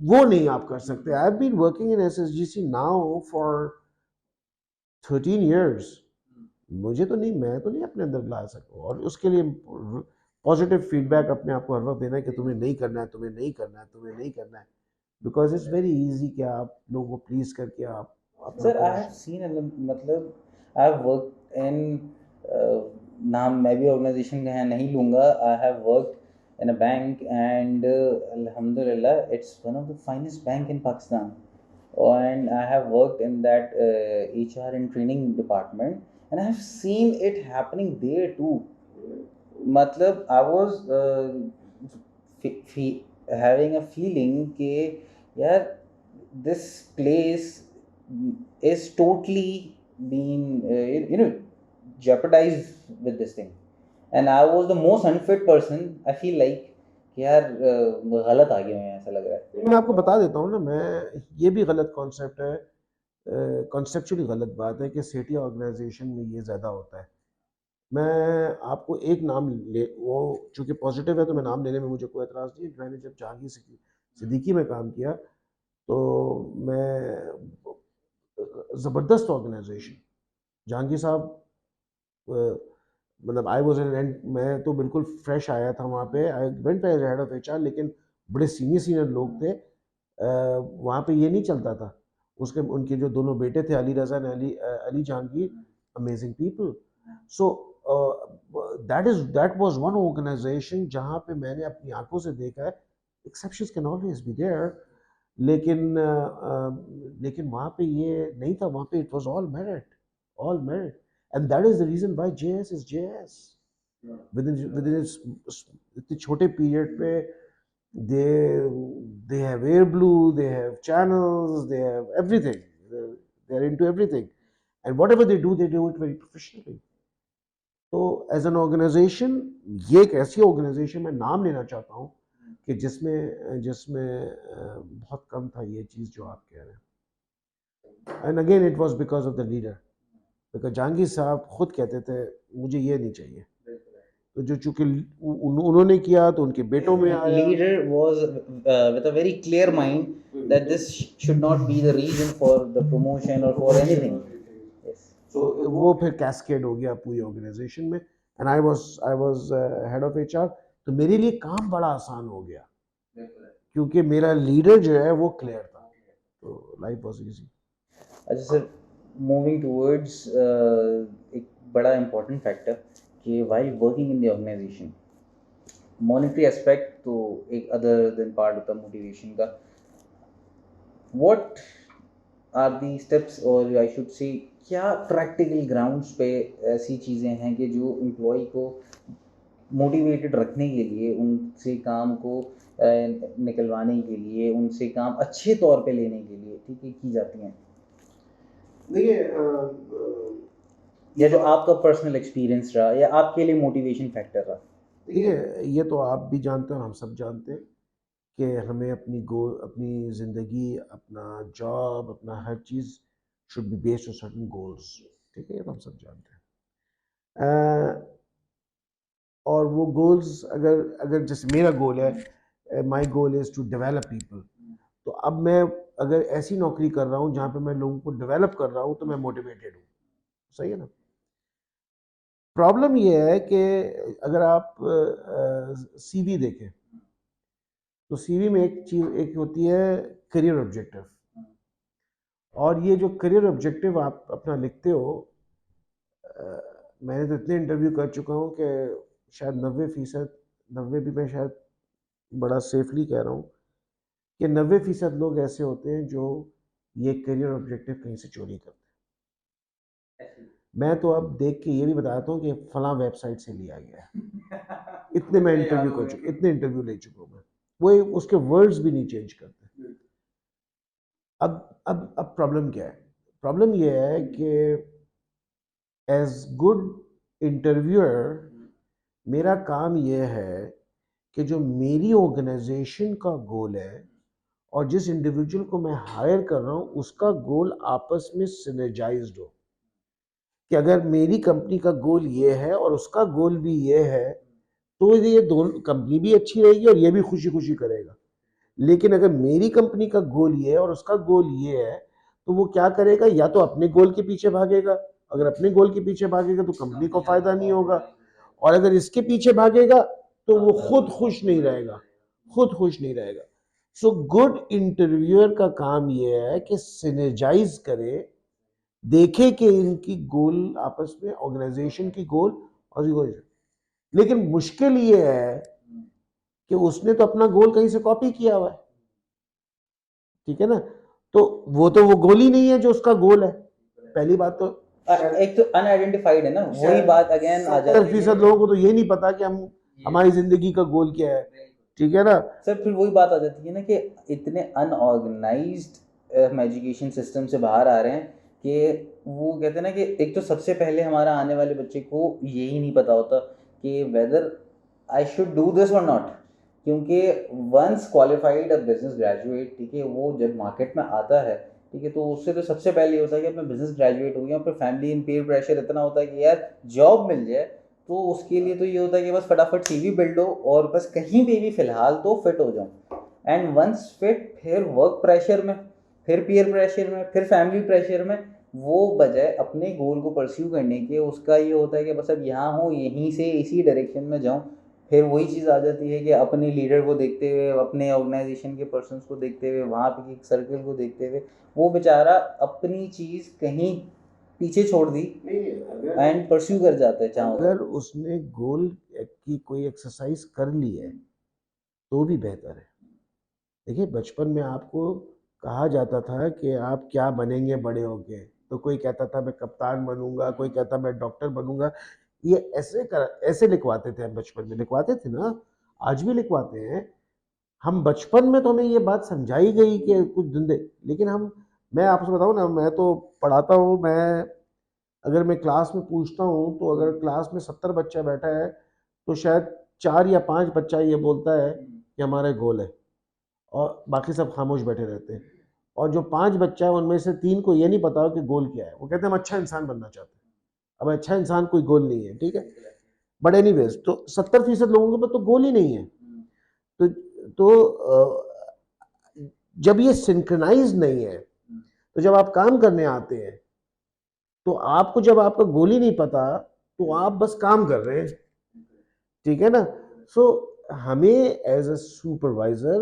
वो नहीं आप कर सकते। I have been working in SSGC now for 13 years। मुझे तो नहीं, मैं तो नहीं अपने अंदर ला सकता, और उसके लिए पॉजिटिव फीडबैक अपने आप को हर वक्त देना है कि तुम्हें नहीं करना है, तुम्हें नहीं करना है, तुम्हें नहीं करना है, बिकॉज इट्स वेरी इजी कि आप लोगों को प्लीज करके आप सर आई हैव सीन मतलब आई हैव वर्क इन नाम मैं भी ऑर्गेनाइजेशन का है नहीं लूँगा I have work in a bank and alhamdulillah it's one of the finest bank in Pakistan and I have worked in that HR and training department and I have seen it happening there too मतलब I was having a feeling कि यार this place is totally been jeopardized with this thing and I was the most unfit person I feel like कि यार गलत आ गया मैं ऐसा लग रहा है। मैं आपको बता देता हूँ ना, मैं ये भी गलत कॉन्सेप्ट है, कॉन्सेप्चुअली गलत बात है कि सिटी ऑर्गेनाइजेशन में ये ज़्यादा होता है। मैं आपको एक नाम ले, वो चूँकि पॉजिटिव है तो मैं नाम लेने में मुझे कोई एतराज़ नहीं है। मैंने जब जहांगीर सिद्दीकी में काम किया तो मैं ज़बरदस्त ऑर्गेनाइजेशन, जहांगीर साहब मतलब आई वॉज एन, मैं तो बिल्कुल फ्रेश आया था वहाँ पे, I went as head of HR, लेकिन बड़े सीनियर लोग थे वहाँ पे, ये नहीं चलता था। उनके जो दोनों बेटे थे अली रज़ा ने, Ali Jahangir, amazing people. So that was one organization जहाँ पे मैंने अपनी आंखों से देखा है exceptions can always be there, लेकिन वहाँ पे ये नहीं था, वहाँ पे it was all merit, and that is the reason why JS is JS. With in इतने छोटे पीरियड पे they they have air blue, they have channels, they have everything, they're into everything, and whatever they do it very professionally. तो एज एन ऑर्गेनाइजेशन ये एक ऐसी ऑर्गेनाइजेशन मैं नाम लेना चाहता हूँ कि जिसमें जिसमें बहुत कम था ये चीज़ जो आप कह रहे हैं, and again it was because of the leader, because Jahangir साहब खुद कहते थे मुझे ये नहीं चाहिए, तो जो चूंकि उन्होंने किया तो उनके बेटों में आया। Leader was with a very clear mind that this should not be the reason for the promotion or for anything. Yes. तो वो फिर कैस्केड हो गया पूरी ऑर्गेनाइजेशन में, and I was head of HR, तो मेरे लिए काम बड़ा आसान हो गया क्योंकि मेरा लीडर जो है वो क्लियर था, तो लाइफ वाज इजी। अच्छा सर, मूविंग टूवर्ड्स एक बड़ा इम्पोर्टेंट फैक्टर कि while working in the organization, monetary aspect तो एक अदर देन पार्ट होता है मोटिवेशन का, व्हाट आर दी स्टेप्स और आई शुड से क्या प्रैक्टिकल ग्राउंड्स पे ऐसी चीज़ें हैं कि जो एम्प्लॉय को मोटिवेटेड रखने के लिए, उनसे काम को निकलवाने के लिए, उनसे काम अच्छे तौर पे लेने के लिए ठीक है की जाती हैं? देखिए या जो आपका पर्सनल एक्सपीरियंस रहा या आपके लिए मोटिवेशन फैक्टर रहा? देखिए ये तो आप भी जानते हैं, हम सब जानते हैं कि हमें अपनी ज़िंदगी, अपना जॉब, अपना हर चीज़ should be based on certain goals, ठीक है, ये तो हम सब जानते हैं। और वो गोल्स अगर अगर जैसे मेरा गोल है, my goal is to develop people, तो अब मैं अगर ऐसी नौकरी कर रहा हूँ जहाँ पे मैं लोगों को डेवलप कर रहा हूँ तो मैं मोटिवेटेड हूँ, सही है ना। प्रॉब्लम ये है कि अगर आप सीवी देखें तो सीवी में एक चीज़ एक होती है करियर ऑब्जेक्टिव, और ये जो करियर ऑब्जेक्टिव आप अपना लिखते हो, मैंने तो इतने इंटरव्यू कर चुका हूँ कि शायद 90%, 90 भी मैं शायद बड़ा सेफली कह रहा हूँ कि 90% लोग ऐसे होते हैं जो ये करियर ऑब्जेक्टिव कहीं से चोरी करते हैं। मैं तो अब देख के ये भी बताता हूँ कि फलां वेबसाइट से लिया गया है। इतने मैं इंटरव्यू कर चुका, इतने इंटरव्यू ले चुका हूँ मैं, वो उसके वर्ड्स भी नहीं चेंज करते। अब प्रॉब्लम क्या है? प्रॉब्लम ये है कि एज गुड इंटरव्यूअर मेरा काम ये है कि जो मेरी ऑर्गेनाइजेशन का गोल है और जिस इंडिविजुअल को मैं हायर कर रहा हूँ उसका गोल आपस में सिनर्जाइज्ड हो, कि अगर मेरी कंपनी का गोल ये है और उसका गोल भी ये है तो ये दोनों कंपनी भी अच्छी रहेगी और ये भी खुशी खुशी करेगा। लेकिन अगर मेरी कंपनी का गोल ये है और उसका गोल ये है तो वो क्या करेगा, या तो अपने गोल के पीछे भागेगा, अगर अपने गोल के पीछे भागेगा तो कंपनी को फायदा नहीं होगा, और अगर इसके पीछे भागेगा तो वो खुद खुश नहीं रहेगा, खुद खुश नहीं रहेगा। सो गुड इंटरव्यूअर का काम ये है कि सिनर्जाइज करे, देखे कि इनकी गोल आपस में, ऑर्गेनाइजेशन की गोल और गोल, लेकिन मुश्किल ये है कि उसने तो अपना गोल कहीं से कॉपी किया हुआ है, ठीक है ना, तो वो गोल ही नहीं है जो उसका गोल है। पहली बात तो एक तो अनआइडेंटिफाइड है ना, वही बात अगेन आ जाती है। 70% लोगों को तो ये नहीं पता कि हम हमारी जिंदगी का गोल क्या है, ठीक है ना। सर फिर वही बात आ जाती है ना कि इतने अनऑर्गेनाइज्ड हम एजुकेशन सिस्टम से बाहर आ रहे हैं कि वो कहते हैं ना कि एक तो सबसे पहले हमारा आने वाले बच्चे को यही नहीं पता होता कि whether I should do this और नॉट, क्योंकि once qualified a business graduate, ठीक है, वो जब मार्केट में आता है, ठीक है, तो उससे तो सबसे पहले ये होता है कि अब मैं बिजनेस ग्रेजुएट हो गया, फिर फैमिली इन पीयर प्रेशर इतना होता है कि यार जॉब मिल जाए, तो उसके लिए तो ये होता है कि बस फटाफट सीवी बिल्ड हो और बस कहीं पे भी फिलहाल तो फिट हो जाऊं, एंड वंस फिट फिर वर्क प्रेशर में, फिर पीयर प्रेशर में, फिर फैमिली प्रेशर में, वो बजाय अपने गोल को परस्यू करने के उसका ये होता है कि बस अब यहाँ हूँ, यहीं से इसी डायरेक्शन में जाऊँ। फिर वही चीज़ आ जाती है कि अपने लीडर को देखते हुए, अपने ऑर्गेनाइजेशन के पर्सन्स को देखते हुए, वहाँ पे एक सर्कल को देखते हुए वो बेचारा अपनी चीज़ कहीं पीछे छोड़ दी एंड परस्यू कर जाते हैं चाहो तो। अगर उसने गोल की कोई एक्सरसाइज कर ली है तो भी बेहतर है। देखिए बचपन में आपको कहा जाता था कि आप क्या बनेंगे बड़े होके, तो कोई कहता था मैं कप्तान बनूंगा, कोई कहता मैं डॉक्टर बनूंगा। ये ऐसे लिखवाते थे, हम बचपन में लिखवाते थे ना, आज भी लिखवाते हैं। हम बचपन में तो हमें ये बात समझाई गई कि कुछ धंधे, लेकिन हम, मैं आपसे बताऊं ना, मैं तो पढ़ाता हूँ। मैं अगर मैं क्लास में पूछता हूँ तो अगर क्लास में 70 बच्चा बैठा है तो शायद 4 या 5 बच्चा ये बोलता है कि हमारा गोल है, और बाकी सब खामोश बैठे रहते हैं। और जो 5 बच्चा है उनमें से 3 को ये नहीं पता कि गोल क्या है। वो कहते हैं हम अच्छा इंसान बनना चाहते हैं। अब अच्छा इंसान कोई गोल नहीं है, ठीक है। बट एनीवेज, तो 70% लोगों के पास तो गोल ही नहीं है। तो जब ये सिंक्रोनाइज नहीं है, तो जब आप काम करने आते हैं तो आपको, जब आपका गोल ही नहीं पता, तो आप बस काम कर रहे हैं, ठीक है ना। सो हमें एज अ सुपरवाइजर,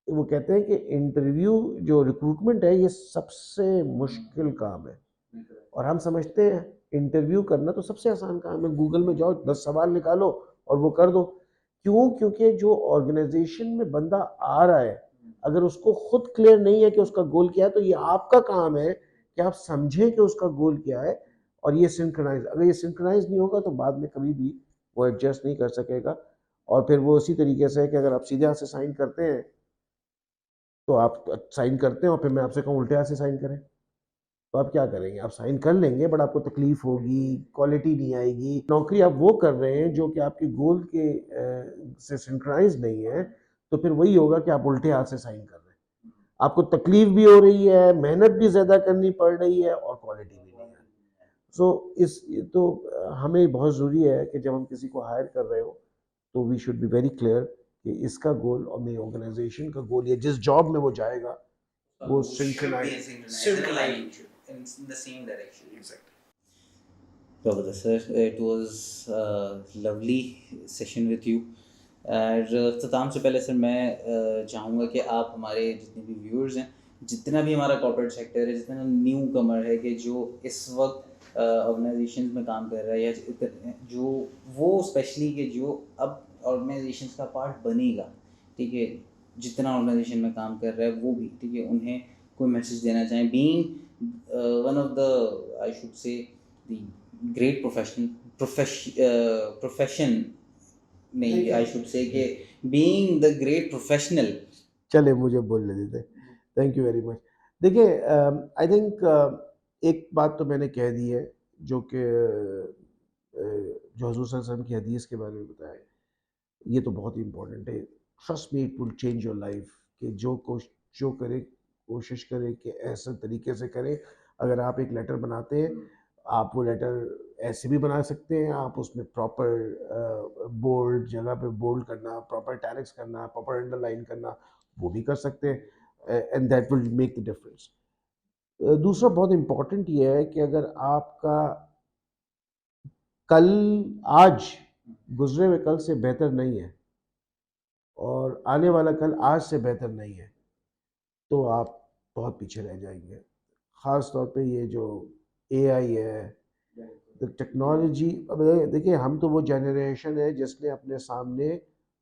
वो कहते हैं कि इंटरव्यू, जो रिक्रूटमेंट है, ये सबसे मुश्किल काम है। और हम समझते हैं इंटरव्यू करना तो सबसे आसान काम है, गूगल में जाओ 10 सवाल निकालो और वो कर दो। क्यों? क्योंकि जो ऑर्गेनाइजेशन में बंदा आ रहा है, अगर उसको खुद क्लियर नहीं है कि उसका गोल क्या है, तो ये आपका काम है कि आप समझें कि उसका गोल क्या है। और ये सिंक्रोनाइज, अगर ये सिंक्रोनाइज नहीं होगा तो बाद में कभी भी वो एडजस्ट नहीं कर सकेगा। और फिर वो उसी तरीके से है कि अगर आप सीधे हाथ से साइन करते हैं तो आप साइन करते हैं, और फिर मैं आपसे कहूँ उल्टे हाथ से साइन करें, तो आप क्या करेंगे? आप साइन कर लेंगे बट आपको तकलीफ होगी, क्वालिटी नहीं आएगी। नौकरी आप वो कर रहे हैं जो कि आपके गोल के से सिंक्रोनाइज नहीं है, तो फिर वही होगा कि आप उल्टे हाथ से साइन कर रहे हैं। आपको तकलीफ भी हो रही है, मेहनत भी ज़्यादा करनी पड़ रही है, और क्वालिटी भी नहीं है। सो तो हमें बहुत ज़रूरी है कि जब हम किसी को हायर कर रहे हो तो we should be very clear कि इसका गोल और मेरी ऑर्गेनाइजेशन का गोल, या जिस जॉब में वो जाएगा, वो synchronise in the same direction. Prabhudas sir, it was a lovely session with you. और अख्ताम से पहले सर मैं चाहूँगा कि आप हमारे जितने भी व्यूअर्स हैं, जितना भी हमारा कॉर्पोरेट सेक्टर है, जितना न्यू कमर है कि जो इस वक्त ऑर्गेनाइजेशंस में काम कर रहा है, या जो वो स्पेशली कि जो अब ऑर्गेनाइजेशंस का पार्ट बनेगा, ठीक है, जितना ऑर्गेनाइजेशन में काम कर रहा है वो भी, ठीक है, उन्हें कोई मैसेज देना चाहें, being one of the, I should say, the great profession नहीं, आई शुड से कि बीइंग द ग्रेट प्रोफेशनल। चले मुझे बोलने देते। Thank you very much. देखिए आई थिंक एक बात तो मैंने कह दी है, जो कि जो हजूर सल्लल्लाहु अलैहि वसल्लम की हदीस के बारे में बताया है, ये तो बहुत ही इंपॉर्टेंट है। Trust me, it will change your life. कि जो करे, कोशिश करे कि ऐसे तरीके से करे। अगर आप एक लेटर बनाते हैं, आप वो लेटर ऐसे भी बना सकते हैं, आप उसमें प्रॉपर बोल्ड जगह पे बोल्ड करना, प्रॉपर टैरिक्स करना, प्रॉपर अंडरलाइन करना, वो भी कर सकते हैं, and that will make the difference. दूसरा बहुत इम्पोर्टेंट ये है कि अगर आपका कल, आज गुजरे हुए कल से बेहतर नहीं है, और आने वाला कल आज से बेहतर नहीं है, तो आप बहुत पीछे रह जाएंगे। ख़ास तौर पे ये जो एआई है, तो टेक्नोलॉजी, अब देखिए हम तो वो जनरेशन है जिसने अपने सामने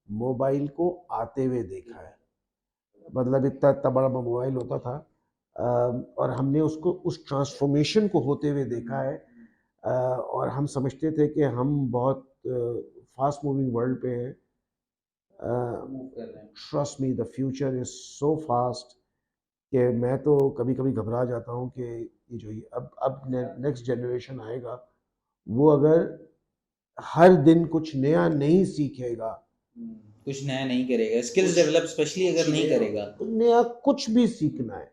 मोबाइल को आते हुए देखा है। मतलब इतना इतना बड़ा मोबाइल होता था, और हमने उसको, उस ट्रांसफॉर्मेशन को होते हुए देखा है। और हम समझते थे कि हम बहुत फास्ट मूविंग वर्ल्ड पे हैं। Trust me, the future is so fast कि मैं तो कभी कभी घबरा जाता हूँ कि ये जो अब नेक्स्ट जनरेशन आएगा, वो अगर हर दिन कुछ नया नहीं सीखेगा, कुछ नया नहीं करेगा, स्किल्स डेवलप स्पेशली अगर नहीं करेगा, तो नया कुछ भी सीखना है,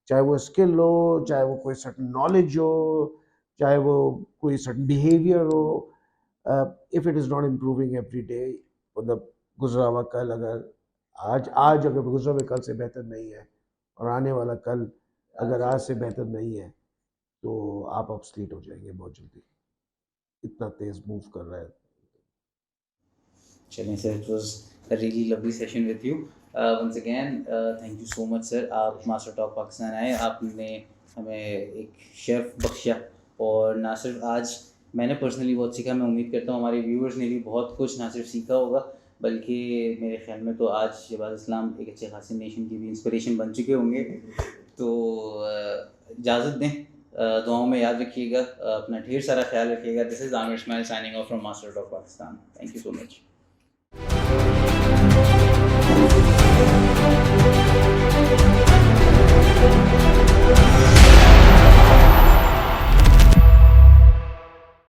चाहे वो स्किल हो, चाहे वो कोई सर्टन नॉलेज हो, चाहे वो कोई सर्टन बिहेवियर हो, if it is not improving every day, मतलब गुजरा हुआ कल अगर, आज अगर गुजरा हुआ कल से बेहतर नहीं है, और आने वाला कल अगर आज से बेहतर नहीं है, तो आप ऑब्सलीट हो जाएंगे बहुत जल्दी। इतना तेज मूव कर रहा है। चलें sir, it was a really lovely session with you once again. Thank you so much sir, आप मास्टर टॉक पाकिस्तान आए, आपने हमें एक शेफ़ बख्शिया, और ना सिर्फ आज मैंने पर्सनली बहुत सीखा, मैं उम्मीद करता हूँ हमारे व्यूअर्स ने भी बहुत कुछ ना सिर्फ सीखा होगा, बल्कि मेरे ख्याल में तो आज शहबाज इस्लाम एक अच्छे खासे नेशन की भी इंस्पिरेशन बन चुके होंगे। तो इजाज़त दें, दुआओं में याद रखिएगा, अपना ढेर सारा ख्याल रखिएगा। This is Aamir Ismail signing off from master of Pakistan. Thank you so much.